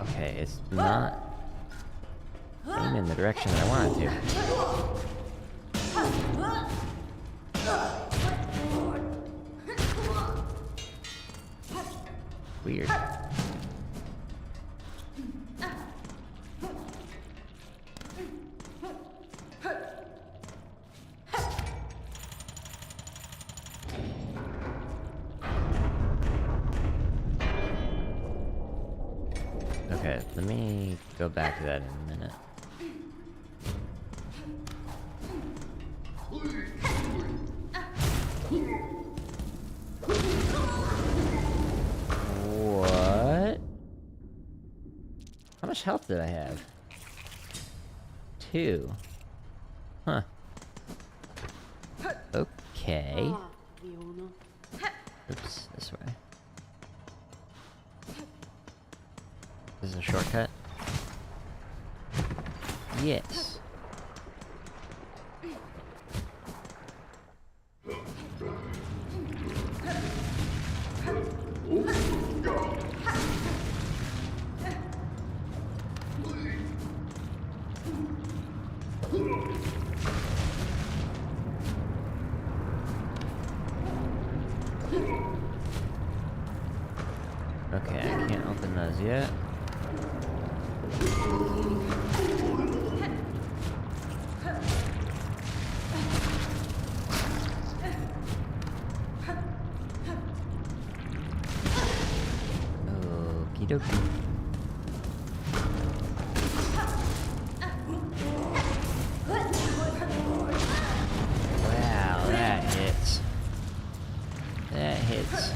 Okay, it's not aiming in the direction that I want it to. Weird. Okay, let me go back to that in a minute. much health did I have? 2. Huh. Okay. Oops, this way. This is a shortcut? Yes. Okay, I can't open those yet. Okie dokie. Wow, that hits. That hits.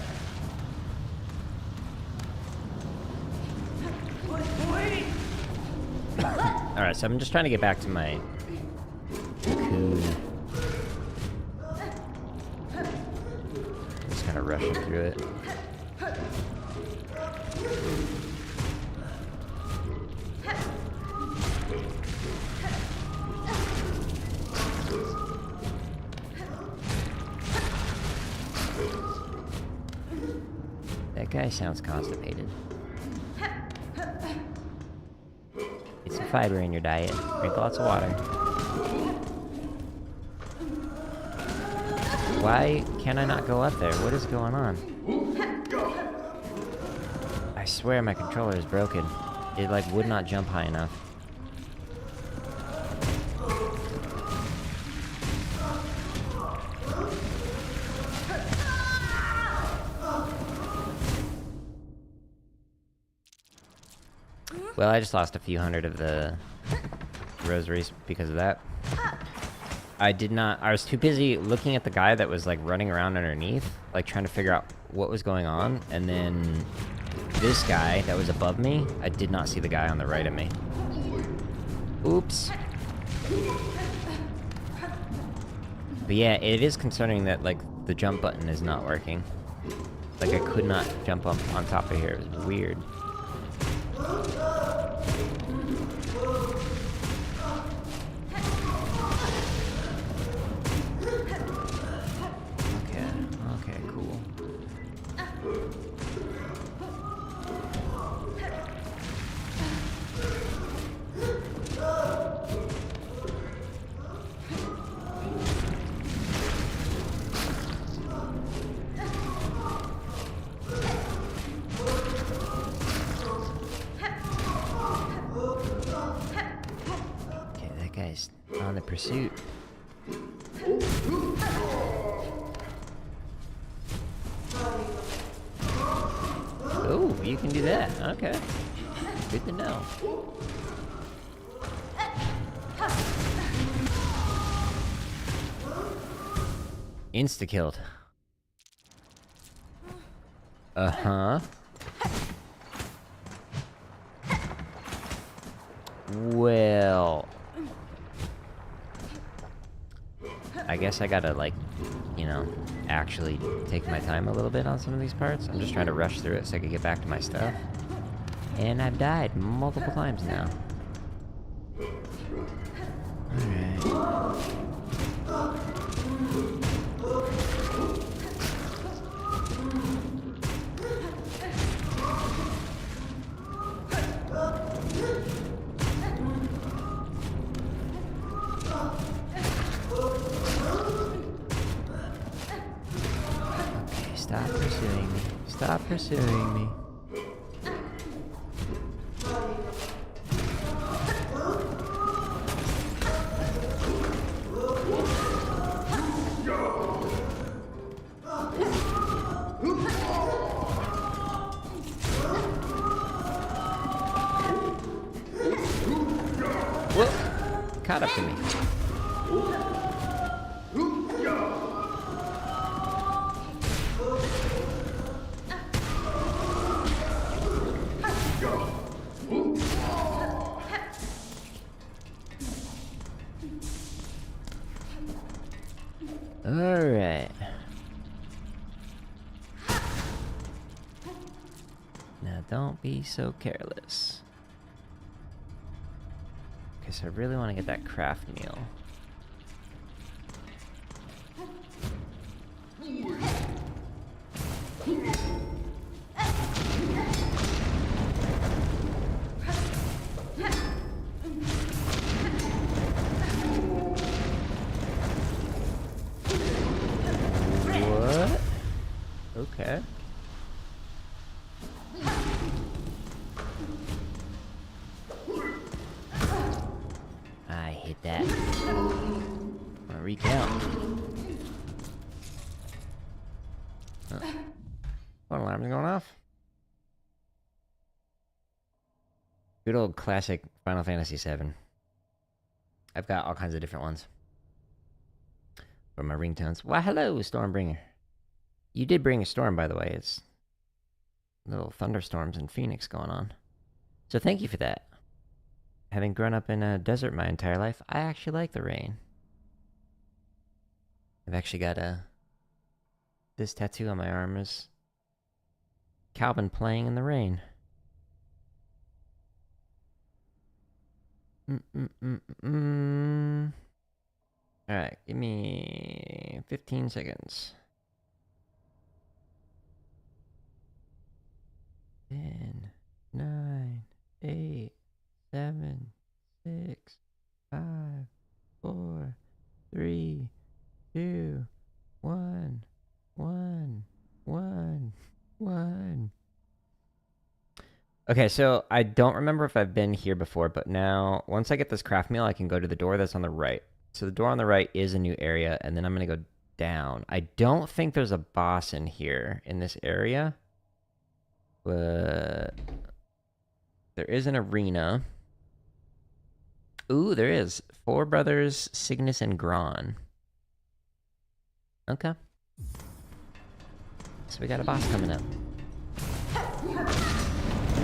Alright, so I'm just trying to get back to my cocoon. Just kind of rushing through it. That guy sounds constipated. Get some fiber in your diet. Drink lots of water. Why can I not go up there? What is going on? I swear my controller is broken. It like would not jump high enough. Well, I just lost a few hundred of the rosaries because of that. I was too busy looking at the guy that was like running around underneath, like trying to figure out what was going on, and then this guy that was above me, I did not see the guy on the right of me. Oops. But yeah, it is concerning that like the jump button is not working. Like I could not jump up on top of here. It was weird. Okay, cool. Okay, that guy's on the pursuit. Oh, you can do that. Okay. Good to know. Insta-killed. Uh-huh. Well... I guess I gotta, like, you know, actually take my time a little bit on some of these parts. I'm just trying to rush through it so I can get back to my stuff. And I've died multiple times now. Alright. Stop pursuing me. Stop pursuing me. Whoop! Caught up to me. Alright. Now don't be so careless. Okay, so I really want to get that craft meal. What? Okay. I hit that. I'm gonna recount. What alarm's going off? Good old classic Final Fantasy VII. I've got all kinds of different ones for my ringtones. Why, hello, Stormbringer. You did bring a storm, by the way. It's little thunderstorms in Phoenix going on. So thank you for that. Having grown up in a desert my entire life, I actually like the rain. I've actually got this tattoo on my arm is Calvin playing in the rain. Alright, give me 15 seconds. 10, 9, 8, 7, 6, 5, 4, 3, 2, 1, 1, 1, 1. Okay, so I don't remember if I've been here before, but now, once I get this craft meal, I can go to the door that's on the right. So the door on the right is a new area, and then I'm going to go down. I don't think there's a boss in here, in this area. But there is an arena. Ooh, there is. Four brothers, Cygnus and Gron. Okay. So we got a boss coming up.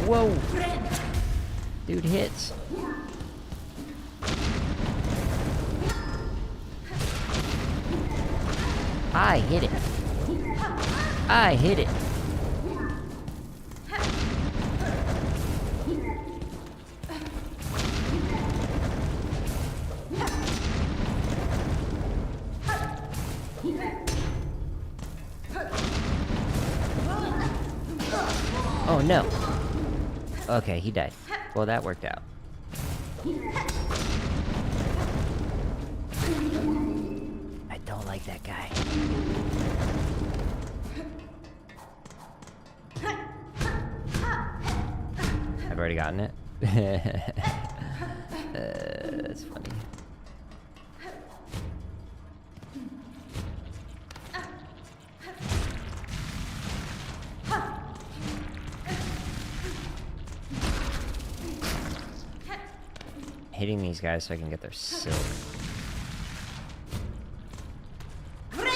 Whoa! Dude hits. I hit it. I hit it. Oh no. Okay, he died. Well, that worked out. I don't like that guy. I've already gotten it. That's funny. Hitting these guys so I can get their silk. Only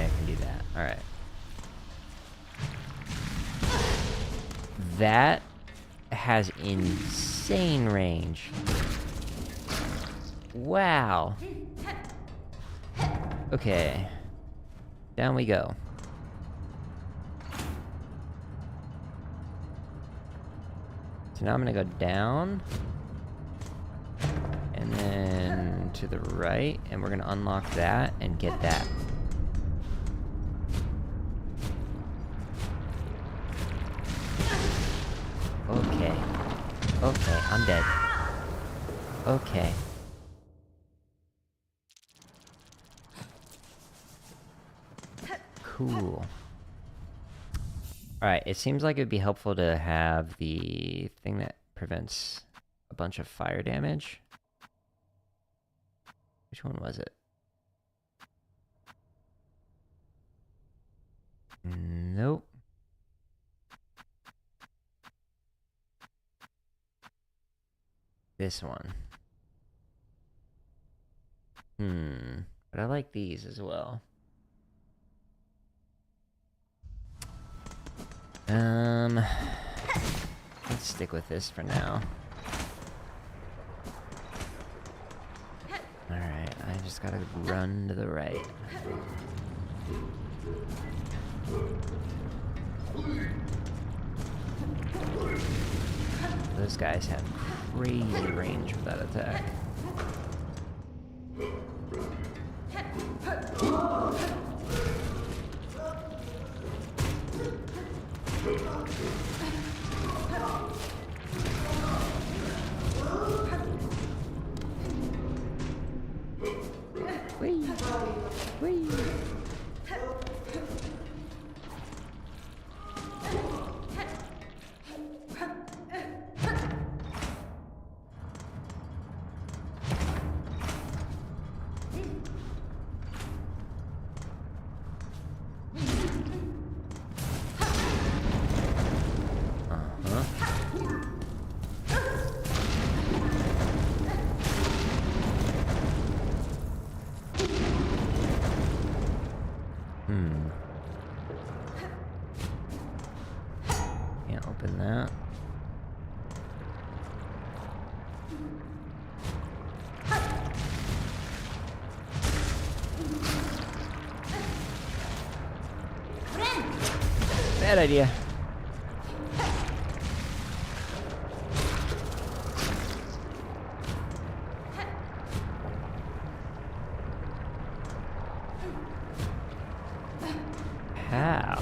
I can do that. Alright. That has insane range. Wow. Okay. Down we go. So now I'm gonna go down. And then to the right, and we're gonna unlock that and get that. Okay. Okay, I'm dead. Okay. Cool. Alright, it seems like it would be helpful to have the thing that prevents a bunch of fire damage. Which one was it? Nope. This one. But I like these as well. Let's stick with this for now. Alright, I just gotta run to the right. Those guys have crazy range for that attack. Whee! Whee! Can't open that. Bad idea. How?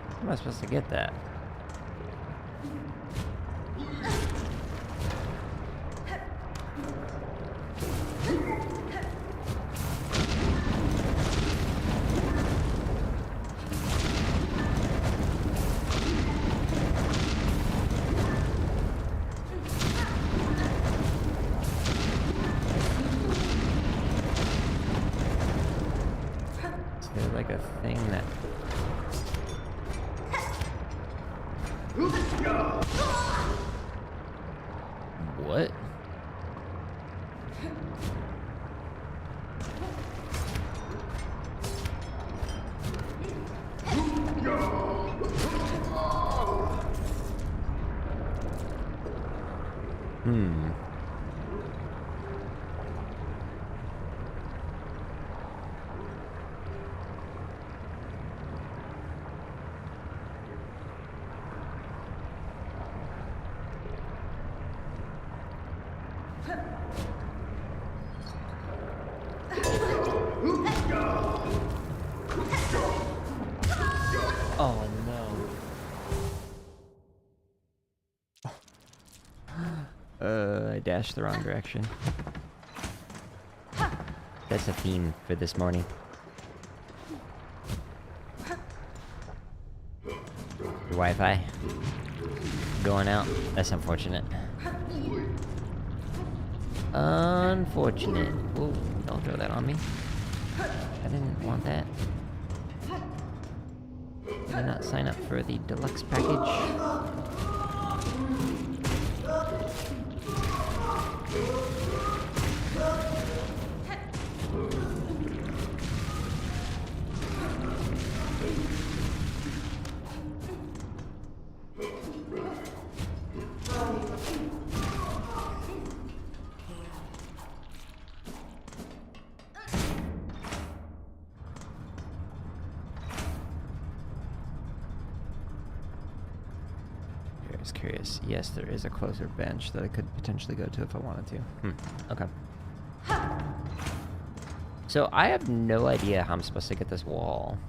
How am I supposed to get that? Is there like a thing that... What? Oh no. I dashed the wrong direction. That's a theme for this morning. Your Wi-Fi going out. That's unfortunate. Unfortunate. Whoa, don't throw that on me. I didn't want that. Did I not sign up for the deluxe package? Curious. Yes, there is a closer bench that I could potentially go to if I wanted to. Okay. So I have no idea how I'm supposed to get this wall.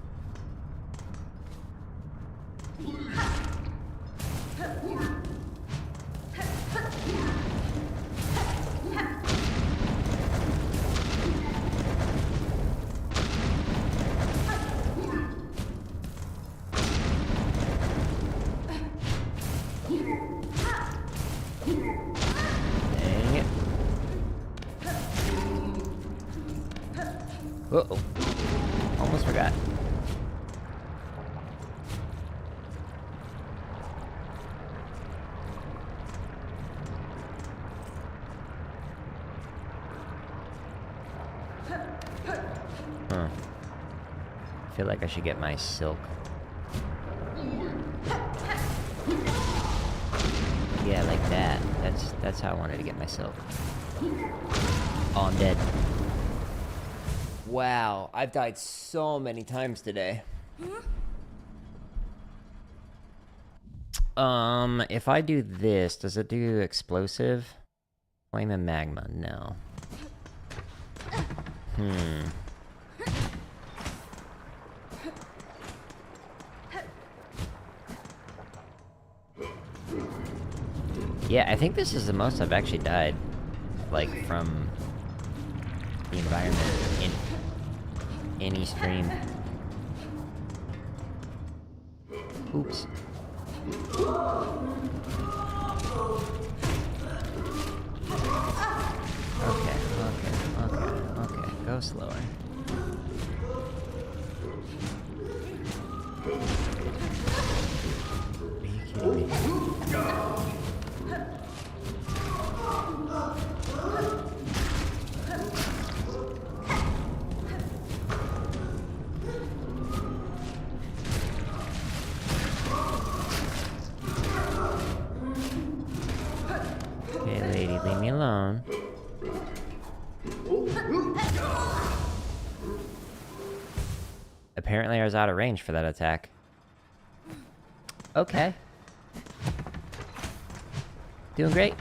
Uh-oh. Almost forgot. Huh. I feel like I should get my silk. Yeah, like that. That's how I wanted to get my silk. Oh, I'm dead. Wow, I've died so many times today. If I do this, does it do explosive? Flame and magma, no. Yeah, I think this is the most I've actually died. Like, from the environment in any stream. Oops. Okay. Go slower. Are you kidding me? Okay, lady, leave me alone. Apparently I was out of range for that attack. Okay. Doing great.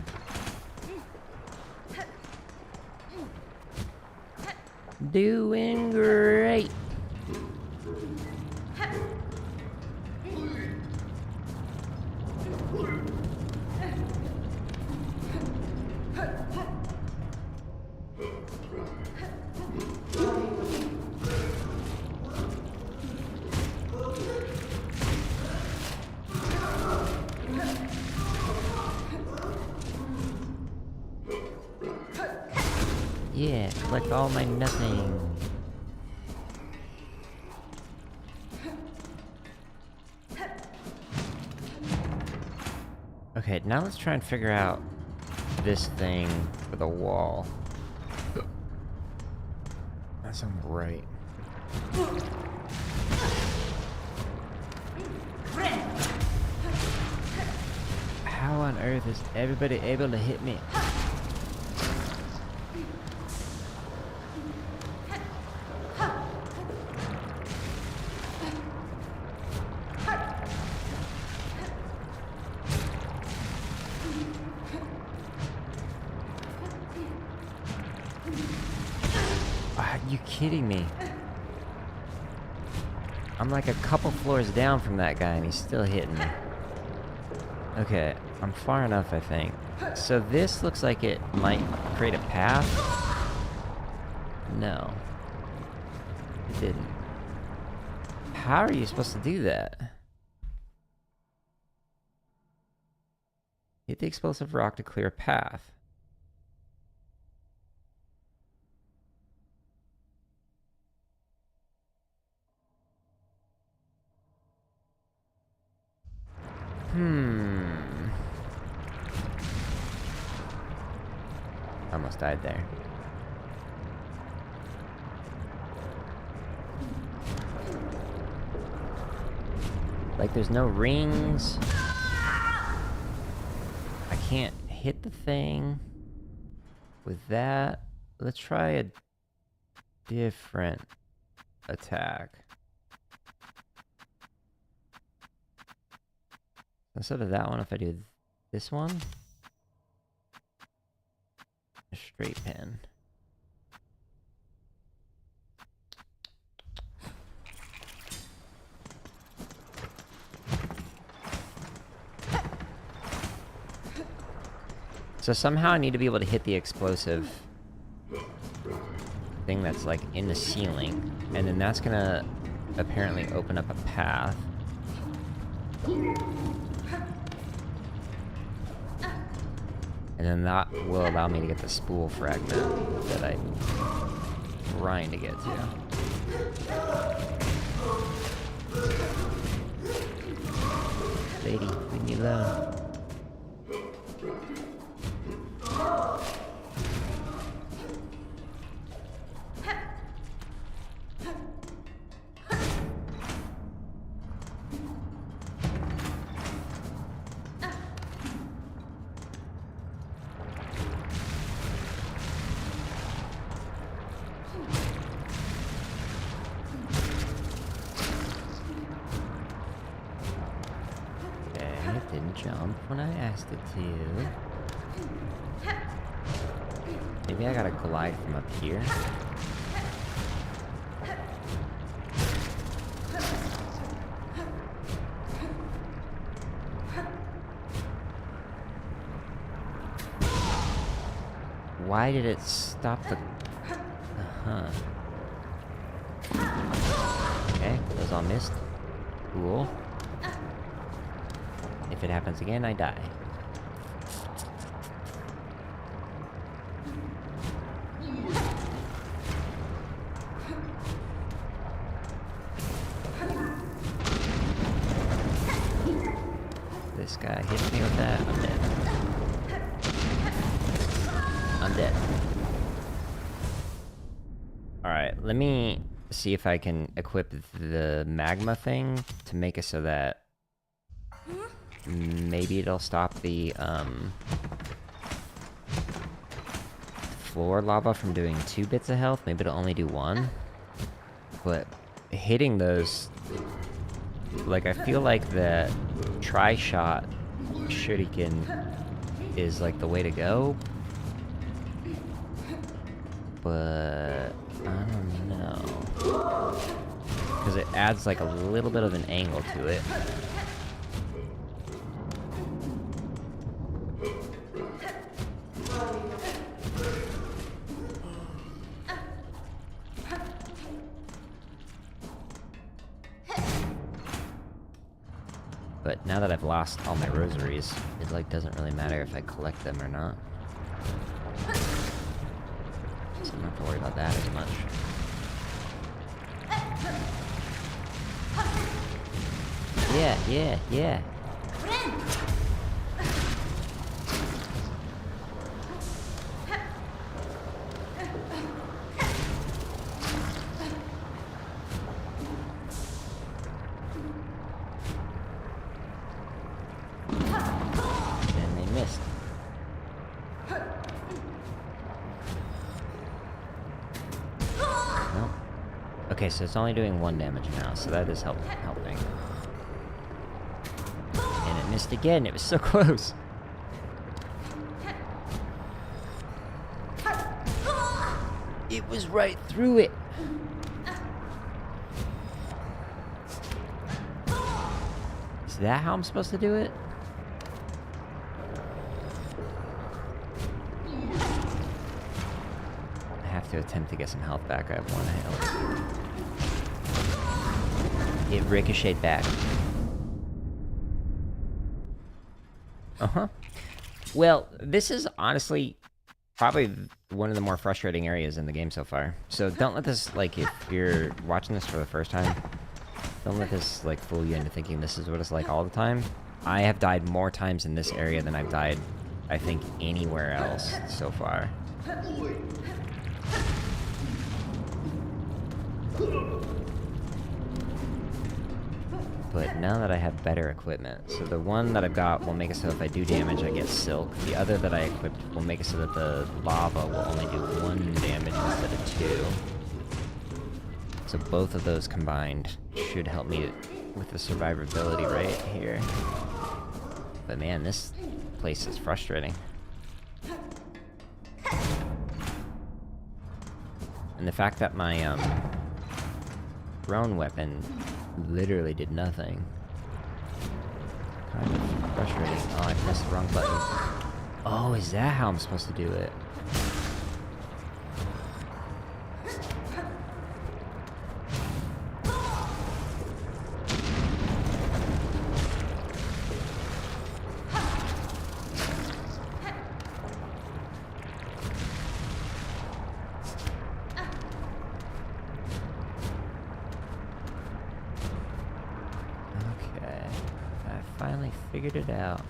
Doing great. Yeah, collect all my nothing. Okay, now let's try and figure out this thing for the wall. That's on the right. How on earth is everybody able to hit me? Are you kidding me? I'm like a couple floors down from that guy and he's still hitting me. Okay, I'm far enough, I think. So this looks like it might create a path. No. It didn't. How are you supposed to do that? Hit the explosive rock to clear a path. Almost died there. Like there's no rings. I can't hit the thing with that. Let's try a different attack. Instead of that one, if I do this one, a straight pin. So somehow I need to be able to hit the explosive thing that's like in the ceiling, and then that's gonna apparently open up a path. And then that will allow me to get the spool fragment that I'm trying to get to. Lady, leave me alone. jump when I asked it to. Maybe I gotta glide from up here. Why did it stop the... Uh-huh. Okay, those all missed. Cool. If it happens again, I die. This guy hit me with that, I'm dead. I'm dead. Alright, let me see if I can equip the magma thing to make it so that maybe it'll stop the floor lava from doing 2 bits of health. Maybe it'll only do 1. But hitting those, like, I feel like the tri-shot shuriken is like the way to go. But I don't know, because it adds like a little bit of an angle to it. But now that I've lost all my rosaries, it like doesn't really matter if I collect them or not. So I'm not have to worry about that as much. Yeah. And they missed. Nope. Okay, so it's only doing 1 damage now, so that is helping. And it missed again, it was so close. It was right through it. Is that how I'm supposed to do it? I have to attempt to get some health back. I have 1 health. It ricocheted back. Uh-huh. Well, this is honestly probably one of the more frustrating areas in the game so far. So don't let this, like, if you're watching this for the first time, don't let this, like, fool you into thinking this is what it's like all the time. I have died more times in this area than I've died, I think, anywhere else so far. But now that I have better equipment, so the one that I've got will make it so if I do damage, I get silk. The other that I equipped will make it so that the lava will only do 1 damage instead of 2. So both of those combined should help me with the survivability right here. But man, this place is frustrating. And the fact that my thrown weapon literally did nothing. Kind of frustrating. Oh, I pressed the wrong button. Oh, is that how I'm supposed to do it? Finally figured it out.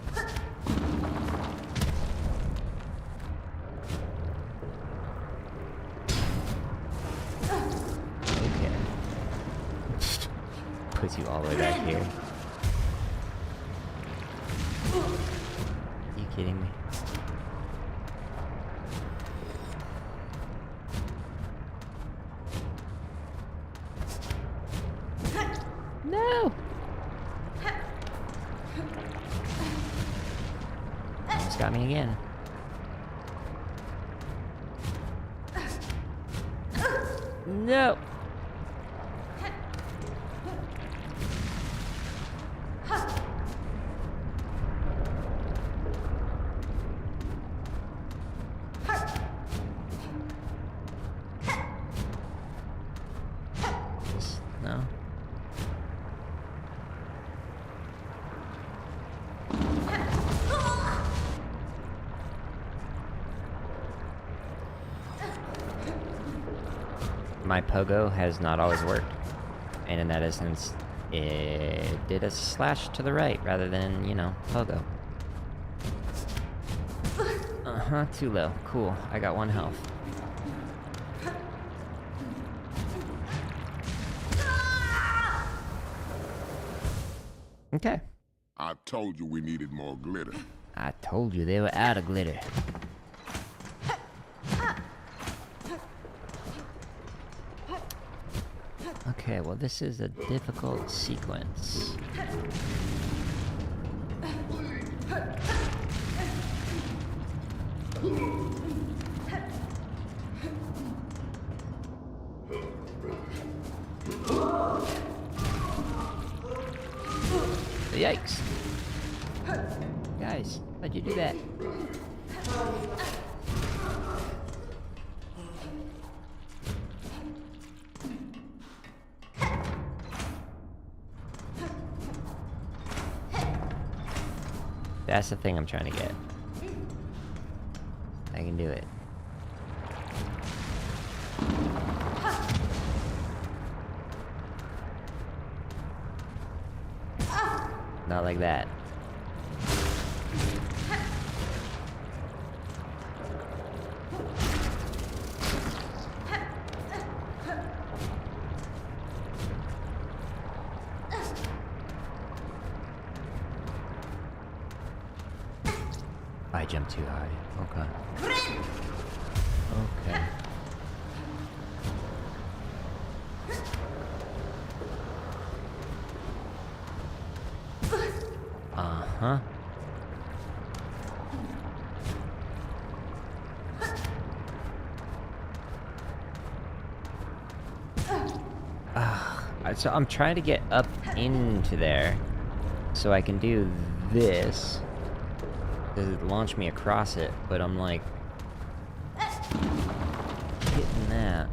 Okay. Puts you all the way back here. You kidding me? No! again. No! No? My pogo has not always worked. And in that instance, it did a slash to the right rather than, you know, pogo. Uh-huh, too low. Cool. I got 1 health. Okay. I told you we needed more glitter. I told you they were out of glitter. Okay, well this is a difficult sequence. Yikes. Guys, why'd you do that? That's the thing I'm trying to get. I can do it. Not like that. I jumped too high. Okay. Okay. Uh-huh. So I'm trying to get up into there so I can do this. Does it launch me across it? But I'm like hitting that.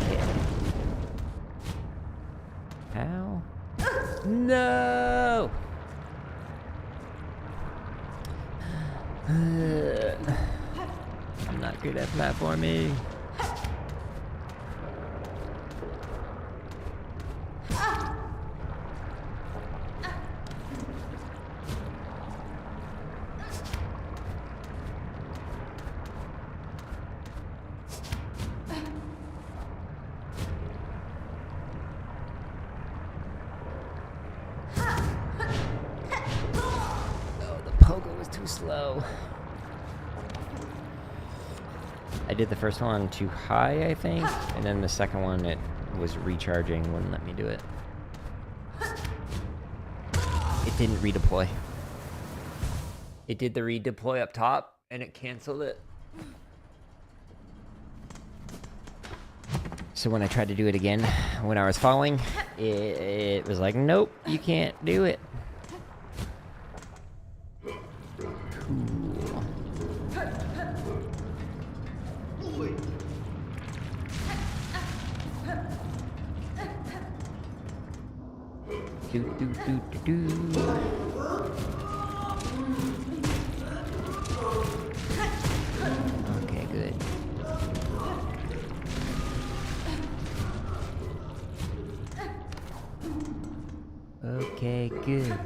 Okay. How? No! I'm not good at platforming. Pogo was too slow. I did the first one too high, I think, and then the second one it was recharging, wouldn't let me do it. It didn't redeploy. It did the redeploy up top, and it canceled it. So when I tried to do it again, when I was falling, it was like, nope, you can't do it. Cool. Do do do do do. Okay, good. Okay, good.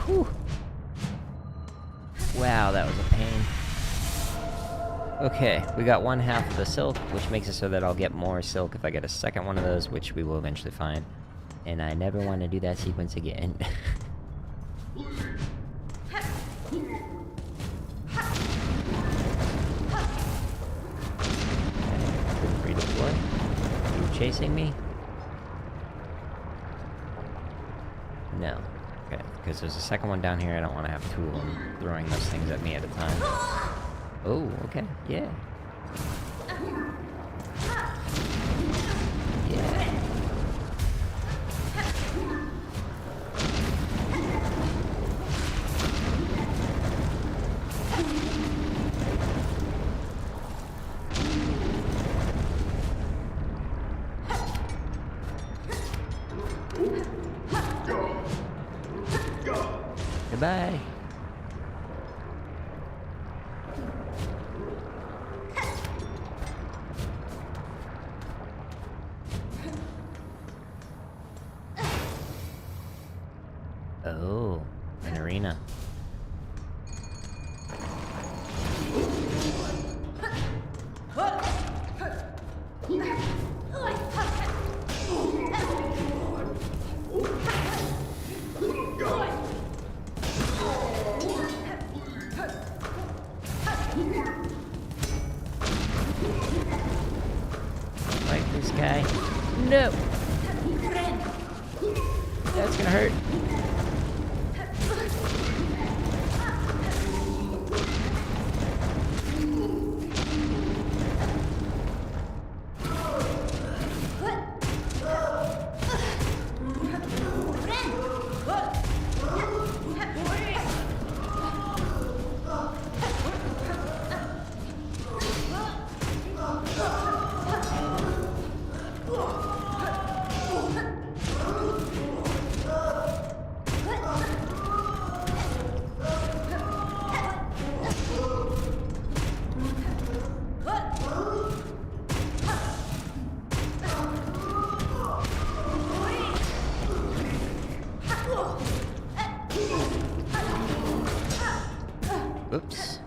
Whew. Wow, that was a pain. Okay, we got one half of the silk, which makes it so that I'll get more silk if I get a second one of those, which we will eventually find. And I never want to do that sequence again. Couldn't redeploy. You chasing me? No. Okay, because there's a second one down here. I don't want to have two of them throwing those things at me at a time. Oh, okay. Yeah. Yeah. Goodbye. Oh, an arena. Like this guy. No! That's gonna hurt. Oops.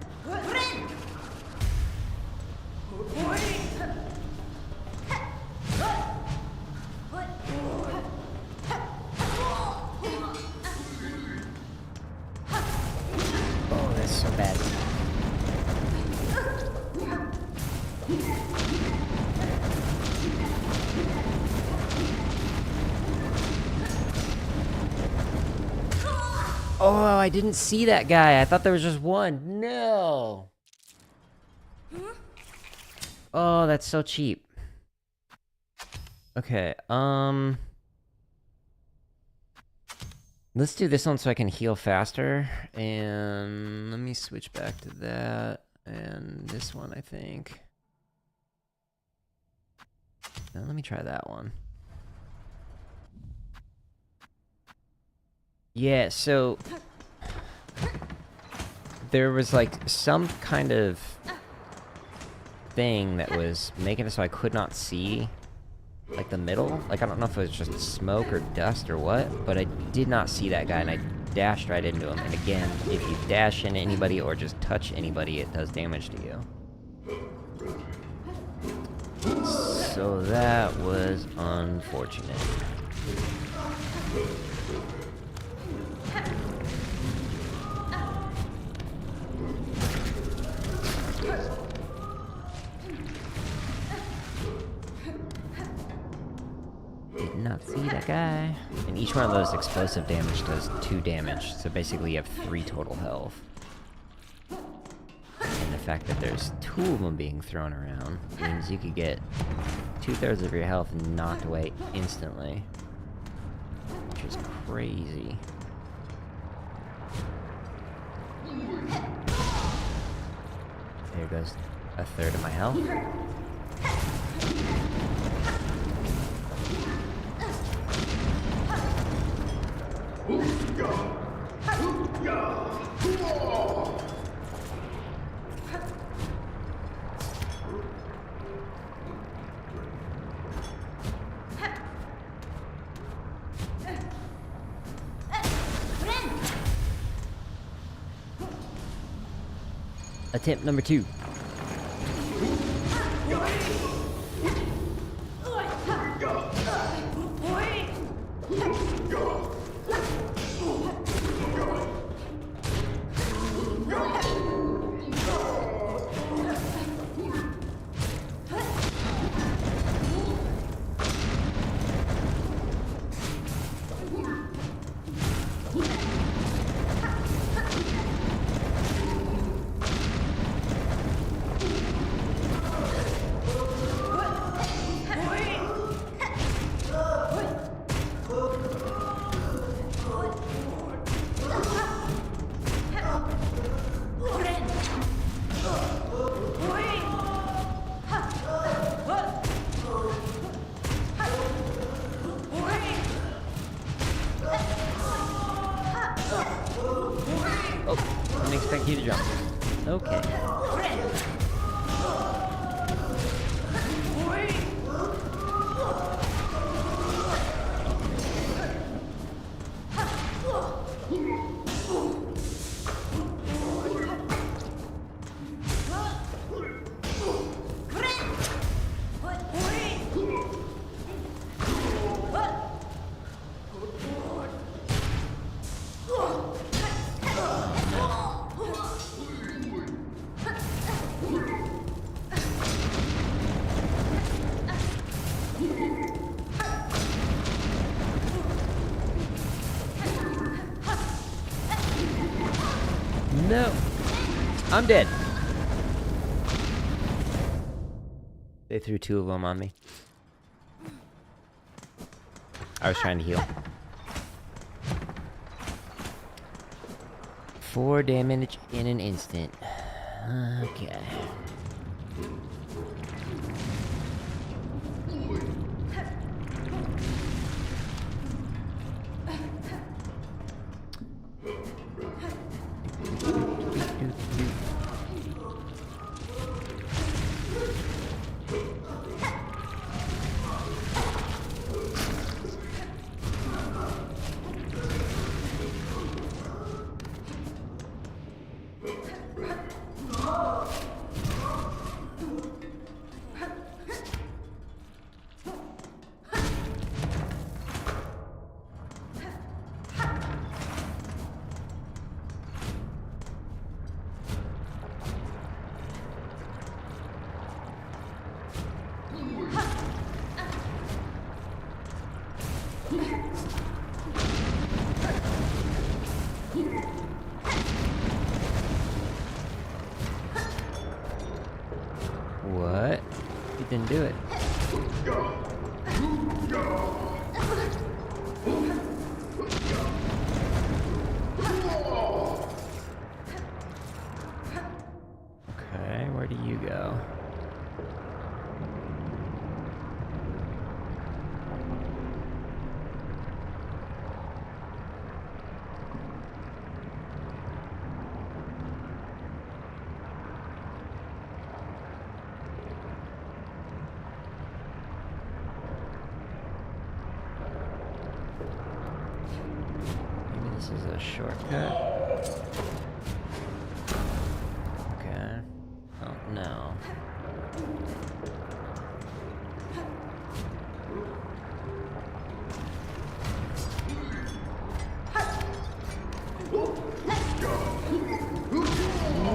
Oh, that's so bad. Oh, I didn't see that guy. I thought there was just one. No. Oh, that's so cheap. Okay, let's do this one so I can heal faster. And let me switch back to that. And this one, I think. Now, let me try that one. Yeah, so there was like some kind of thing that was making it so I could not see like the middle. Like, I don't know if it was just smoke or dust or what, but I did not see that guy and I dashed right into him. And again, if you dash into anybody or just touch anybody, it does damage to you. So that was unfortunate. Did not see that guy. And each one of those explosive damage does 2 damage, so basically you have 3 total health. And the fact that there's 2 of them being thrown around means you could get 2/3 of your health knocked away instantly. Which is crazy. There goes 1/3 of my health. Attempt number 2. Oh, didn't expect you to jump. Okay. No. I'm dead. They threw 2 of them on me. I was trying to heal. 4 damage in an instant. Okay. What? You didn't do it. Okay, where do you go? This is a shortcut. Okay. Oh, no.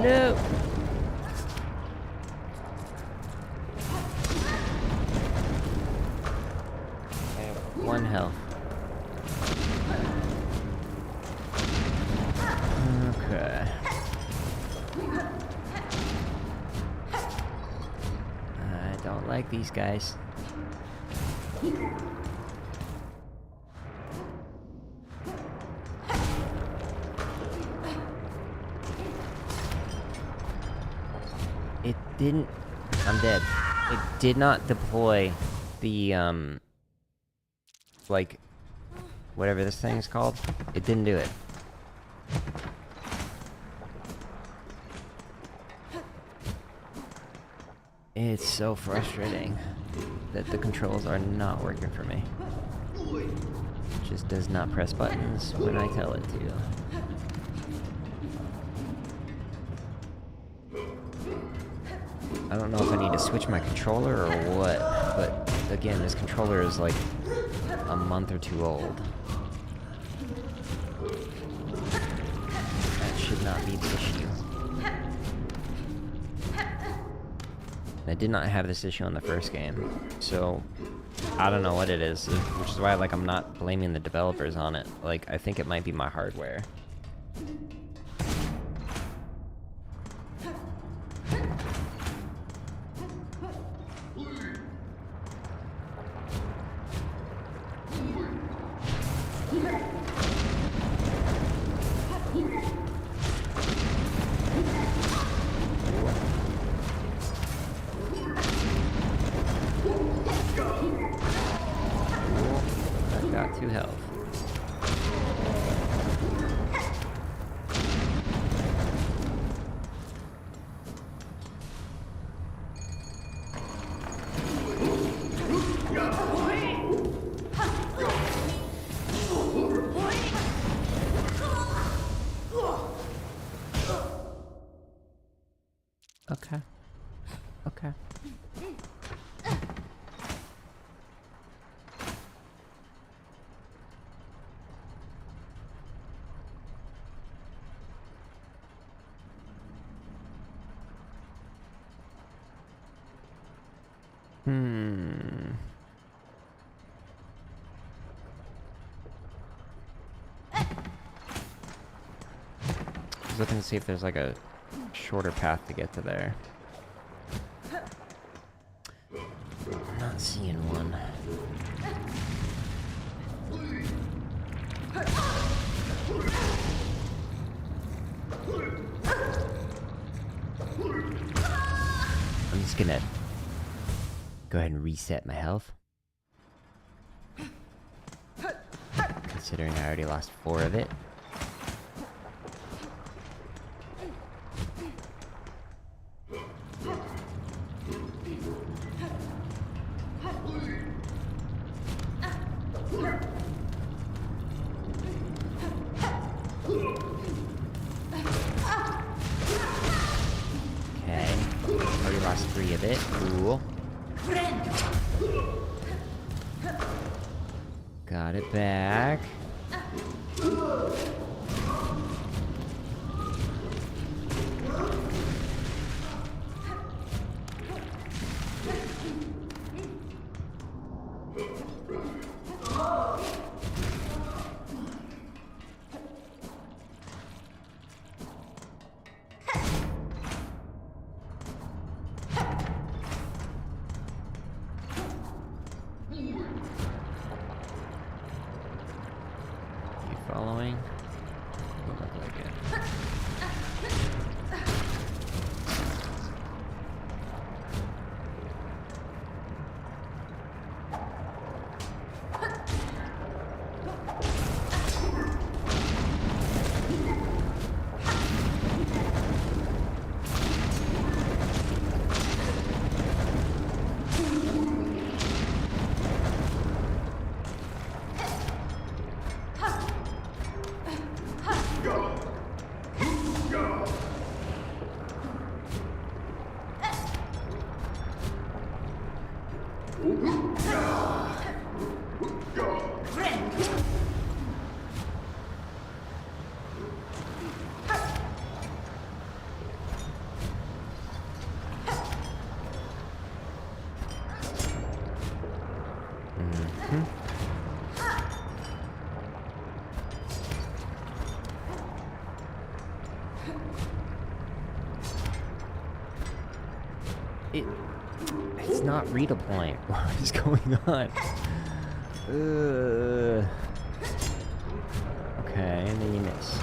No! Okay, 1 health. Okay. I don't like these guys. It didn't... I'm dead. It did not deploy the, like, whatever this thing is called. It didn't do it. It's so frustrating that the controls are not working for me. It just does not press buttons when I tell it to. don't know if I need to switch my controller or what, but again, this controller is like a month or two old. That should not be the issue. I did not have this issue on the first game, so I don't know what it is, which is why like I'm not blaming the developers on it. Like I think it might be my hardware. Got 2 health. Okay. Okay. Just looking to see if there's like a shorter path to get to there. I'm not seeing one. I'm just gonna go ahead and reset my health. Considering I already lost 4 of it. Okay, already lost 3 of it. Cool. Got it back. Following? Doesn't look like it. It's not redeploying. What is going on? Okay, and then you miss.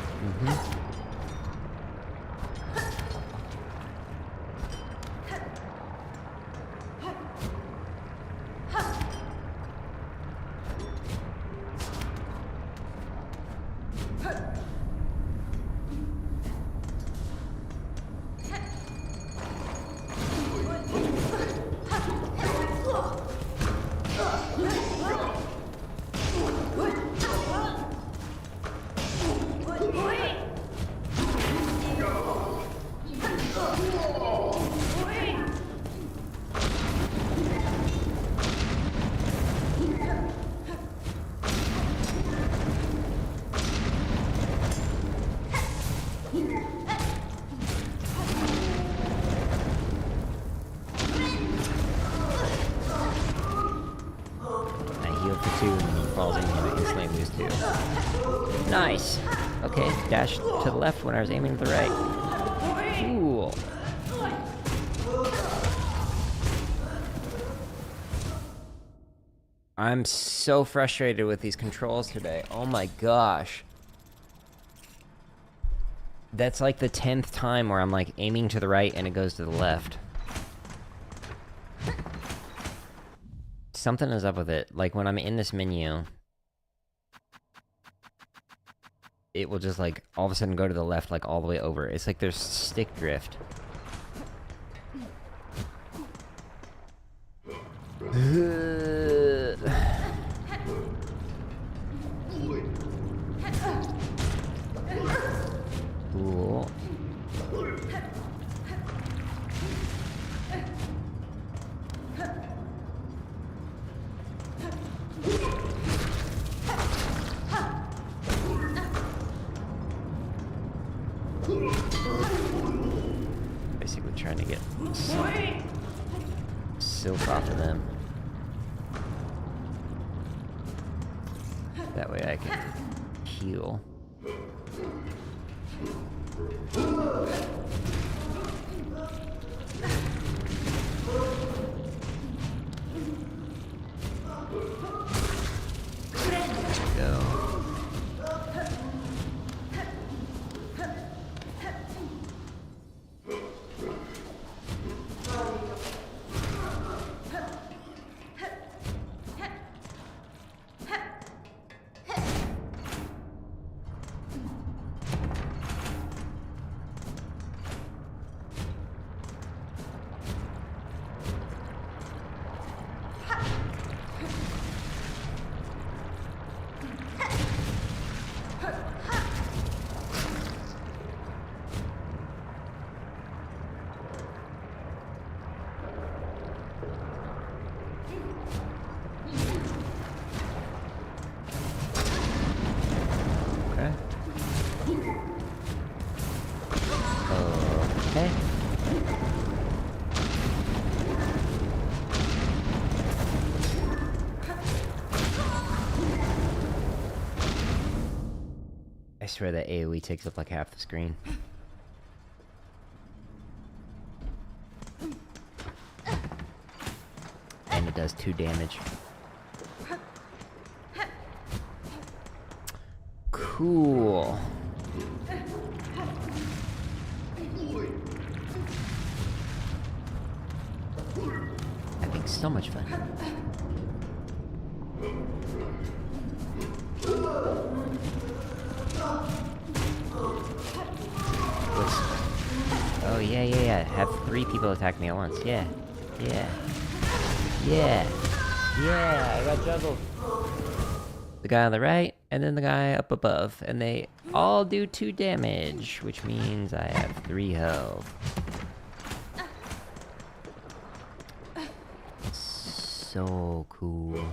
those two. Nice! Okay, dash to the left when I was aiming to the right. Cool. I'm so frustrated with these controls today. Oh my gosh. That's like the 10th time where I'm like aiming to the right and it goes to the left. Something is up with it. Like when I'm in this menu, it will just like all of a sudden go to the left like all the way over. It's like there's stick drift. Cool. Basically trying to get some silk off of them. That way I can heal. Go. Okay. I swear that AoE takes up like half the screen. And it does 2 damage. Cool. Having so much fun. Oh yeah. Have 3 people attack me at once. Yeah. I got juggled. The guy on the right, and then the guy up above, and they all do 2 damage, which means I have 3 health. So cool.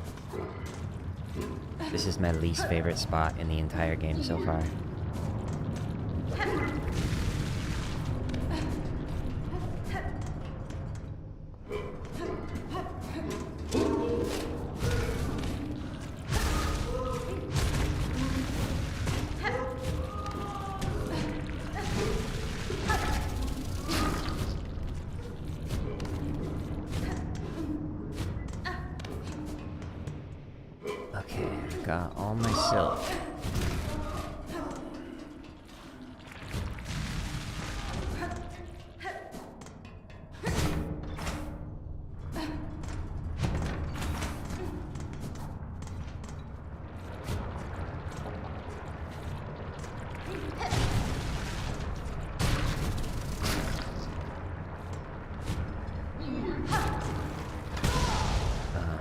This is my least favorite spot in the entire game so far. Okay, got all my silk.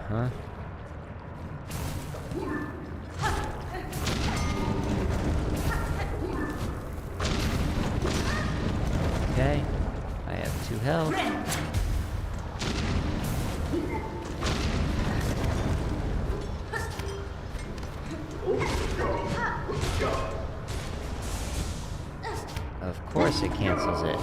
Uh-huh. Okay, I have 2 health. Of course it cancels it.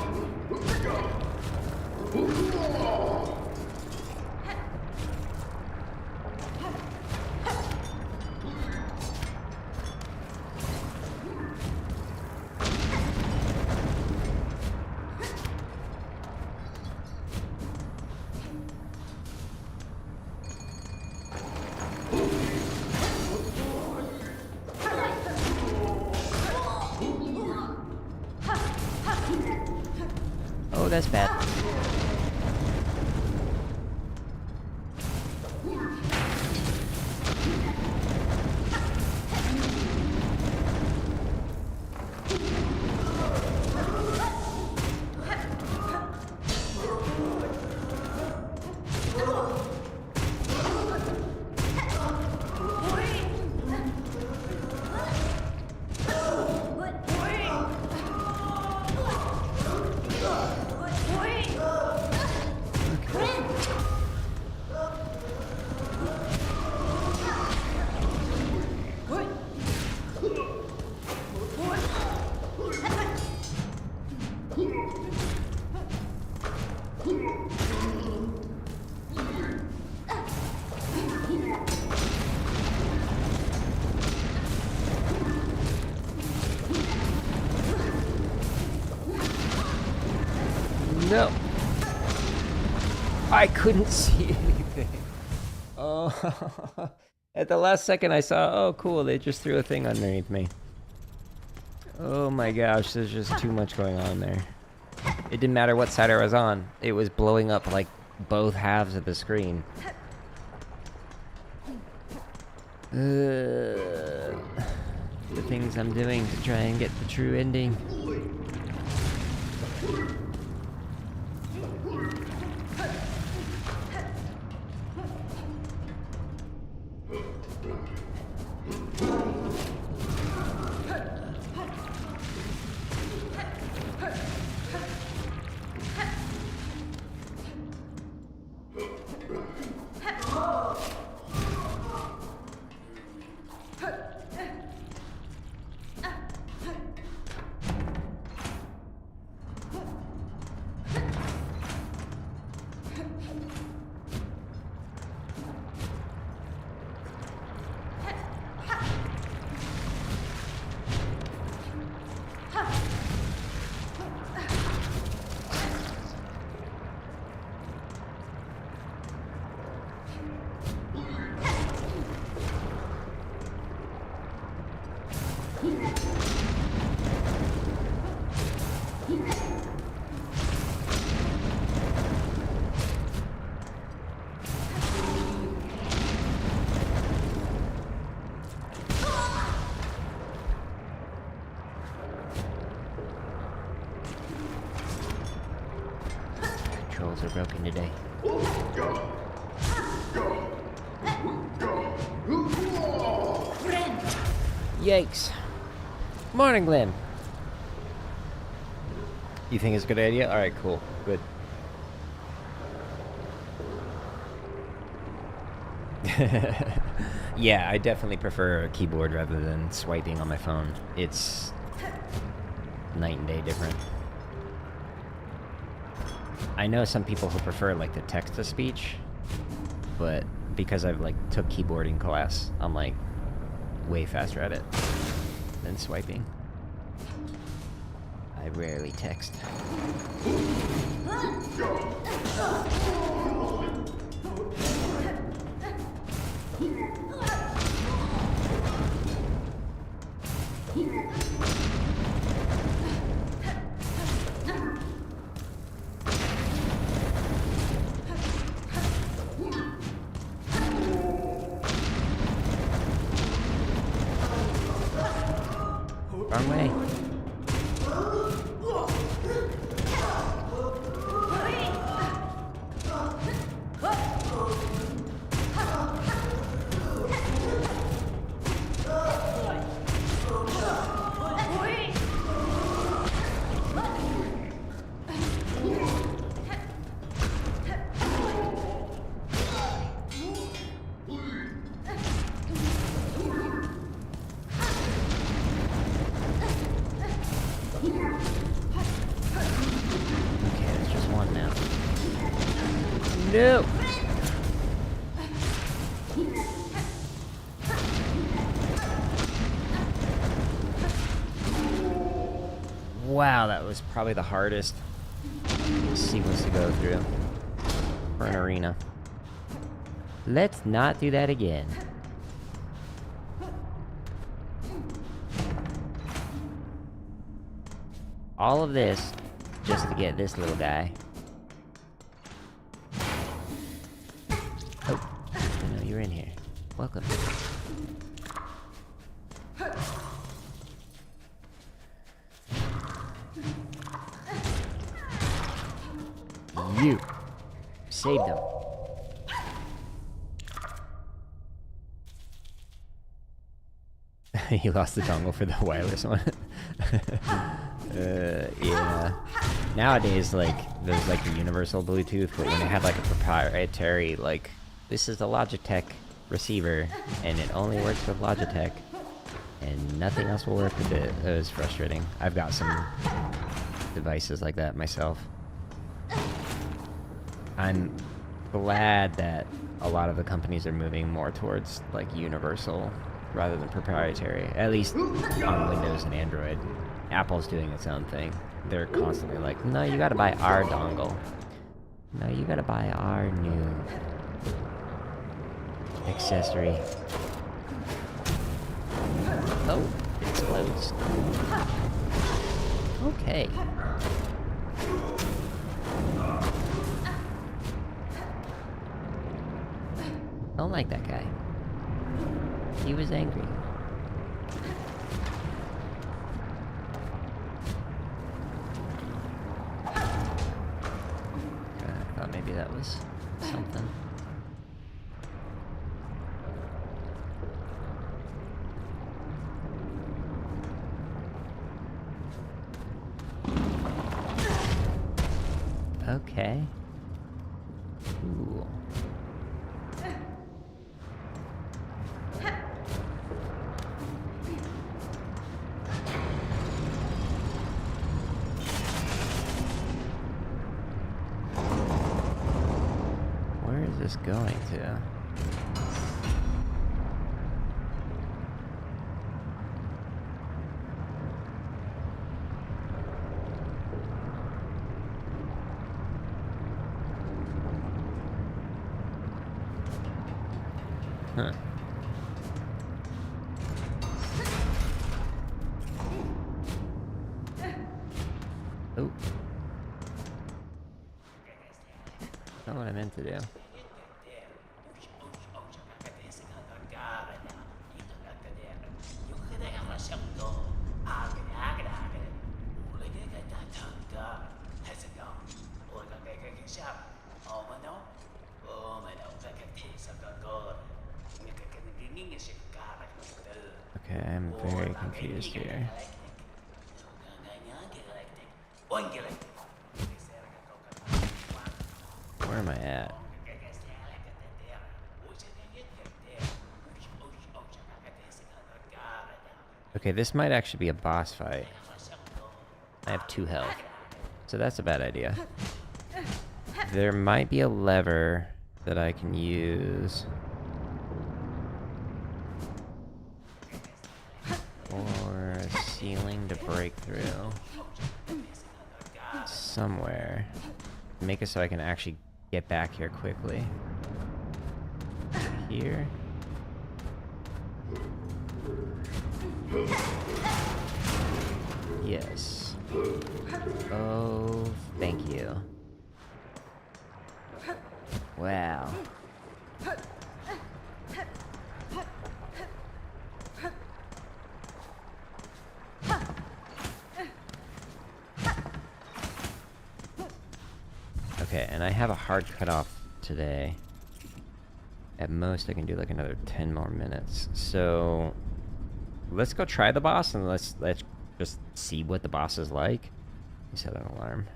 that's bad. No. I couldn't see anything. Oh. At the last second I saw, oh cool, they just threw a thing underneath me. Oh my gosh, there's just too much going on there. It didn't matter what side I was on. It was blowing up like both halves of the screen. The things I'm doing to try and get the true ending. Controls are broken today. Yikes. Morning, Glenn. You think it's a good idea? Alright, cool. Good. Yeah, I definitely prefer a keyboard rather than swiping on my phone. It's night and day different. I know some people who prefer like the text-to-speech, but because I've like took keyboarding class, I'm like way faster at it than swiping. I rarely text. Wrong way. No! Wow, that was probably the hardest sequence to go through for an arena. Let's not do that again. All of this just to get this little guy. Oh, no, you're in here. Welcome. You saved him. He lost the dongle for the wireless one. Yeah. Nowadays, like, there's like the universal Bluetooth, but when it had like a proprietary, like, this is a Logitech receiver, and it only works with Logitech, and nothing else will work with it. It was frustrating. I've got some devices like that myself. I'm glad that a lot of the companies are moving more towards like universal rather than proprietary, at least on Windows and Android. Apple's doing its own thing. They're constantly like, no, you gotta buy our dongle. No, you gotta buy our new accessory. Oh, it explodes. Okay. Don't like that guy. He was angry. I thought maybe that was something. Okay. Cool. Where is this going to? Huh. Oh. Not what I meant to do. Okay, I'm very confused here. Where am I at? Okay, this might actually be a boss fight. I have 2 health, so that's a bad idea. There might be a lever that I can use. Or a ceiling to break through. Somewhere. Make it so I can actually get back here quickly. Here. Yes. Oh, thank you. Wow. Okay, and I have a hard cutoff today. At most, I can do like another 10 more minutes. So, let's go try the boss and let's just see what the boss is like. You set an alarm.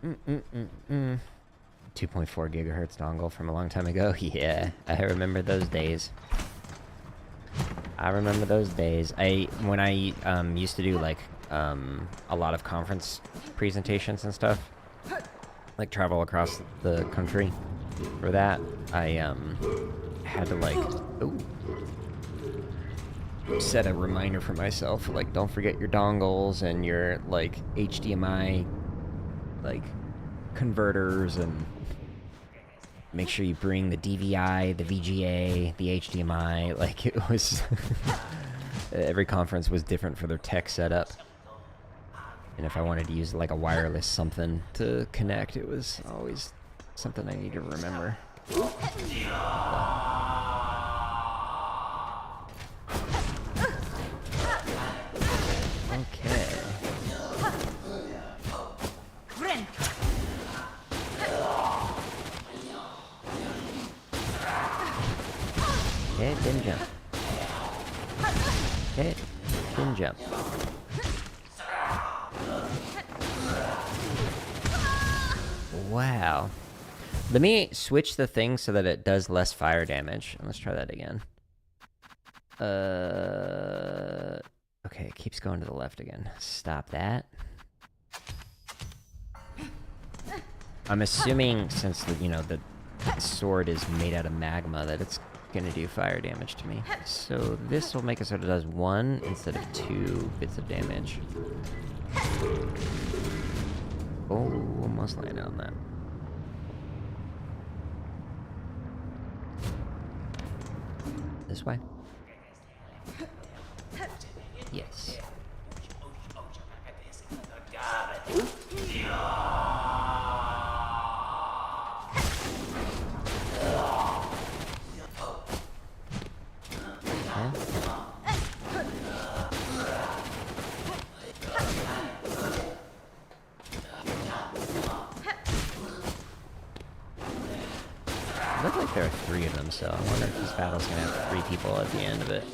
2.4 gigahertz dongle from a long time ago. Yeah, I remember those days. I remember those days. When I used to do like a lot of conference presentations and stuff, like travel across the country for that, I had to like set a reminder for myself, like don't forget your dongles and your like HDMI like converters, and make sure you bring the DVI, the VGA, the HDMI. Like it was every conference was different for their tech setup. And if I wanted to use like a wireless something to connect, it was always something I need to remember. Okay. Okay, didn't jump. Okay, didn't jump. Wow. Let me switch the thing so that it does less fire damage. Let's try that again. Okay, it keeps going to the left again. Stop that. I'm assuming since the, you know, the sword is made out of magma that it's gonna do fire damage to me. So this will make it so it does 1 instead of 2 bits of damage. Oh, almost landed on that. This way? Yes. Look like there are 3 of them, so I wonder if this battle's gonna have 3 people at the end of it.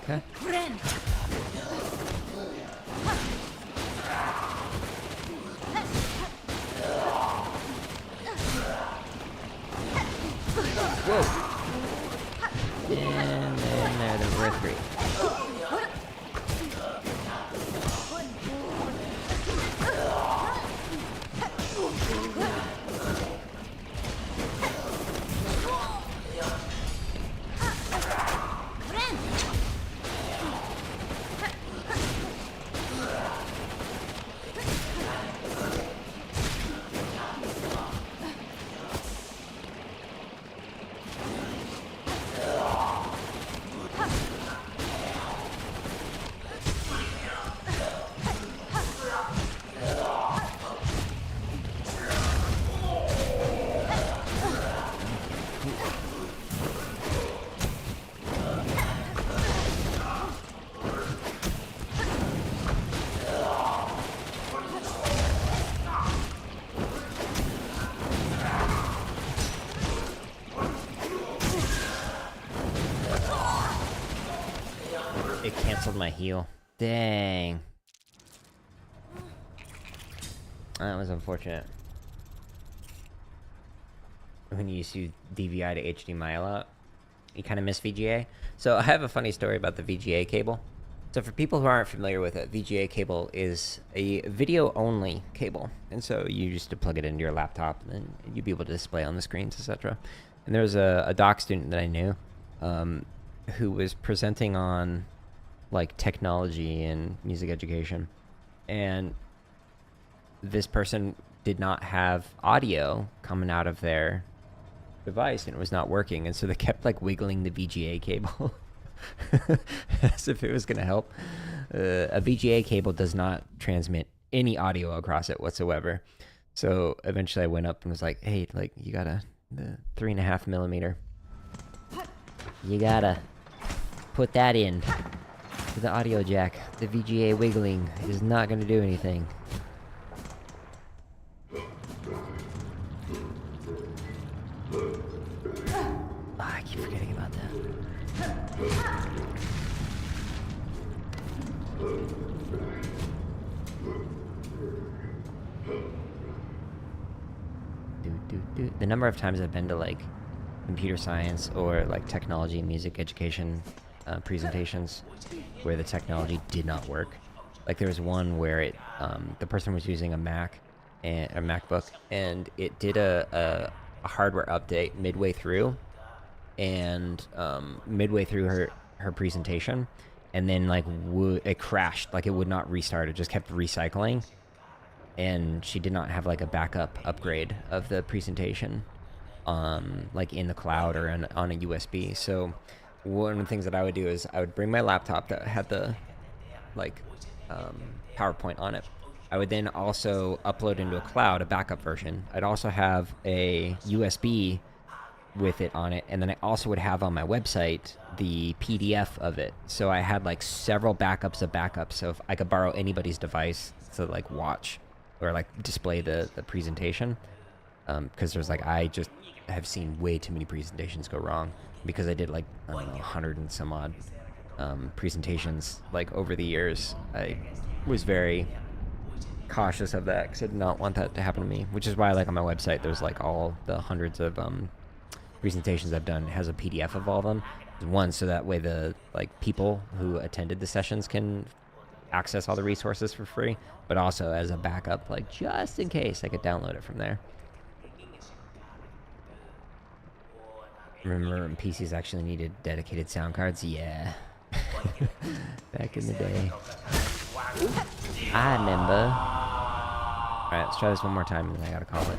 Okay. Whoa. And then we're 3. It canceled my heal. Dang. That was unfortunate. When you used to DVI to HDMI a lot, you kind of miss VGA. So I have a funny story about the VGA cable. So for people who aren't familiar with it, VGA cable is a video-only cable. And so you used to plug it into your laptop, and then you'd be able to display on the screens, etc. And there was a doc student that I knew who was presenting on like technology and music education, and this person did not have audio coming out of their device, and it was not working, and so they kept like wiggling the VGA cable as if it was going to help. A VGA cable does not transmit any audio across it whatsoever. So eventually I went up and was like, hey, like, you gotta, the 3.5 millimeter, you gotta put that in to the audio jack. The VGA wiggling is not going to do anything. Oh, I keep forgetting about that. The number of times I've been to like computer science or like technology and music education presentations where the technology did not work. Like there was one where the person was using a Mac and a MacBook, and it did a hardware update midway through, and midway through her presentation, and then like it crashed, like it would not restart. It just kept recycling, and she did not have like a backup upgrade of the presentation, like in the cloud or on a USB. So one of the things that I would do is I would bring my laptop that had the like PowerPoint on it. I would then also upload into a cloud a backup version. I'd also have a USB with it on it, and then I also would have on my website the PDF of it. So I had like several backups of backups, so if I could borrow anybody's device to like watch or like display the presentation, because there's like, I just have seen way too many presentations go wrong because I did like, I don't know, 100 and some odd presentations like over the years. I was very cautious of that because I did not want that to happen to me, which is why like on my website there's like all the hundreds of presentations I've done. It has a PDF of all of them. One, so that way the like people who attended the sessions can access all the resources for free, but also as a backup, like just in case I could download it from there. Remember when PCs actually needed dedicated sound cards? Yeah. Back in the day. I remember. Alright, let's try this one more time and then I gotta call it.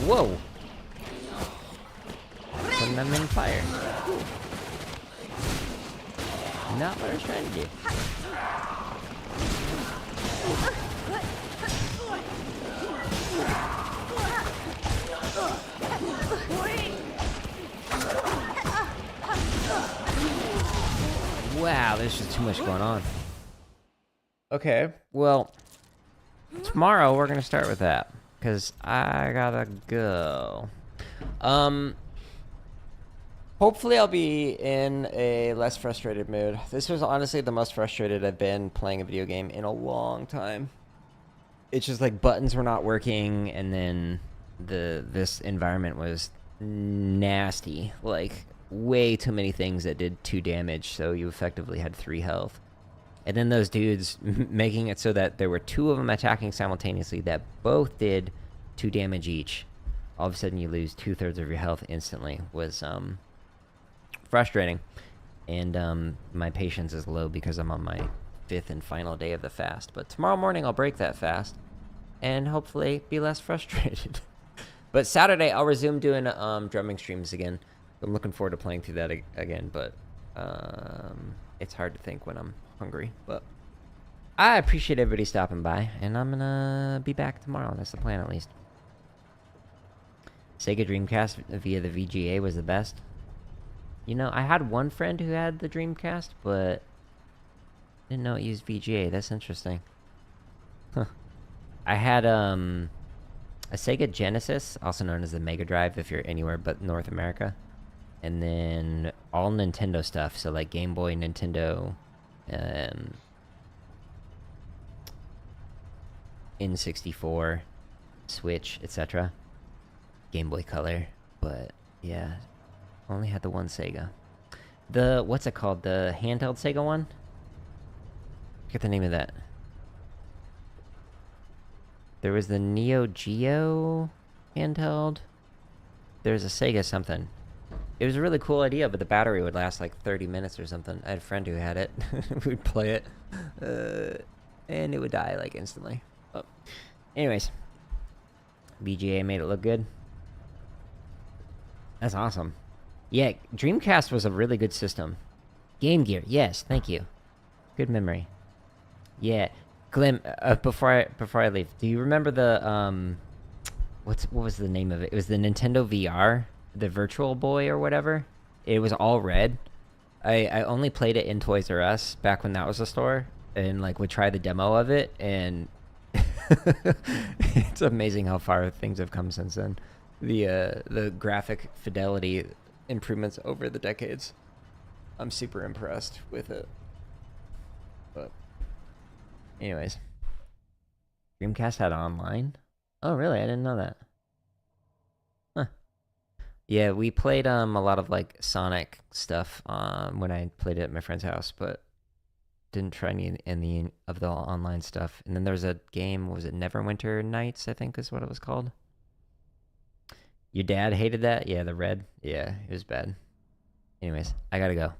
Whoa! Putting them in fire. Not what I was trying to do. Wow, there's just too much going on. Okay, well, tomorrow we're gonna start with that. Because I gotta go. Hopefully I'll be in a less frustrated mood. This was honestly the most frustrated I've been playing a video game in a long time. It's just like buttons were not working, and then this environment was nasty. Like, way too many things that did 2 damage, so you effectively had 3 health. And then those dudes making it so that there were 2 of them attacking simultaneously that both did 2 damage each. All of a sudden you lose 2/3 of your health instantly was frustrating. And my patience is low because I'm on my 5th and final day of the fast. But tomorrow morning I'll break that fast and hopefully be less frustrated. But Saturday I'll resume doing drumming streams again. I'm looking forward to playing through that again, but it's hard to think when I'm hungry. But I appreciate everybody stopping by, and I'm gonna be back tomorrow. That's the plan, at least. Sega Dreamcast via the VGA was the best. You know, I had one friend who had the Dreamcast, but didn't know it used VGA. That's interesting. Huh. I had a Sega Genesis, also known as the Mega Drive if you're anywhere but North America. And then all Nintendo stuff, so like Game Boy, Nintendo, N64, Switch, etc. Game Boy Color, but yeah, only had the one Sega. The, what's it called? The handheld Sega one? Forget the name of that. There was the Neo Geo handheld. There's a Sega something. It was a really cool idea, but the battery would last like 30 minutes or something. I had a friend who had it. We'd play it, and it would die like instantly. But anyways, VGA made it look good. That's awesome. Yeah, Dreamcast was a really good system. Game Gear, yes, thank you. Good memory. Yeah, Glim. Before I leave, do you remember the what was the name of it? It was the Nintendo VR, the Virtual Boy or whatever. It was all red. I only played it in Toys R Us back when that was a store, and like would try the demo of it, and it's amazing how far things have come since then. The graphic fidelity improvements over the decades. I'm super impressed with it. But anyways, Dreamcast had online. Oh really? I didn't know that. Huh. Yeah, we played a lot of like Sonic stuff when I played it at my friend's house, but didn't try any of the online stuff. And then there's a game, what was it, Neverwinter Nights, I think is what it was called. Your dad hated that? Yeah, the red. Yeah, it was bad. Anyways, I gotta go.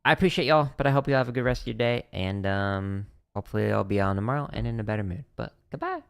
I appreciate y'all, but I hope you have a good rest of your day, and hopefully I'll be on tomorrow and in a better mood. But goodbye.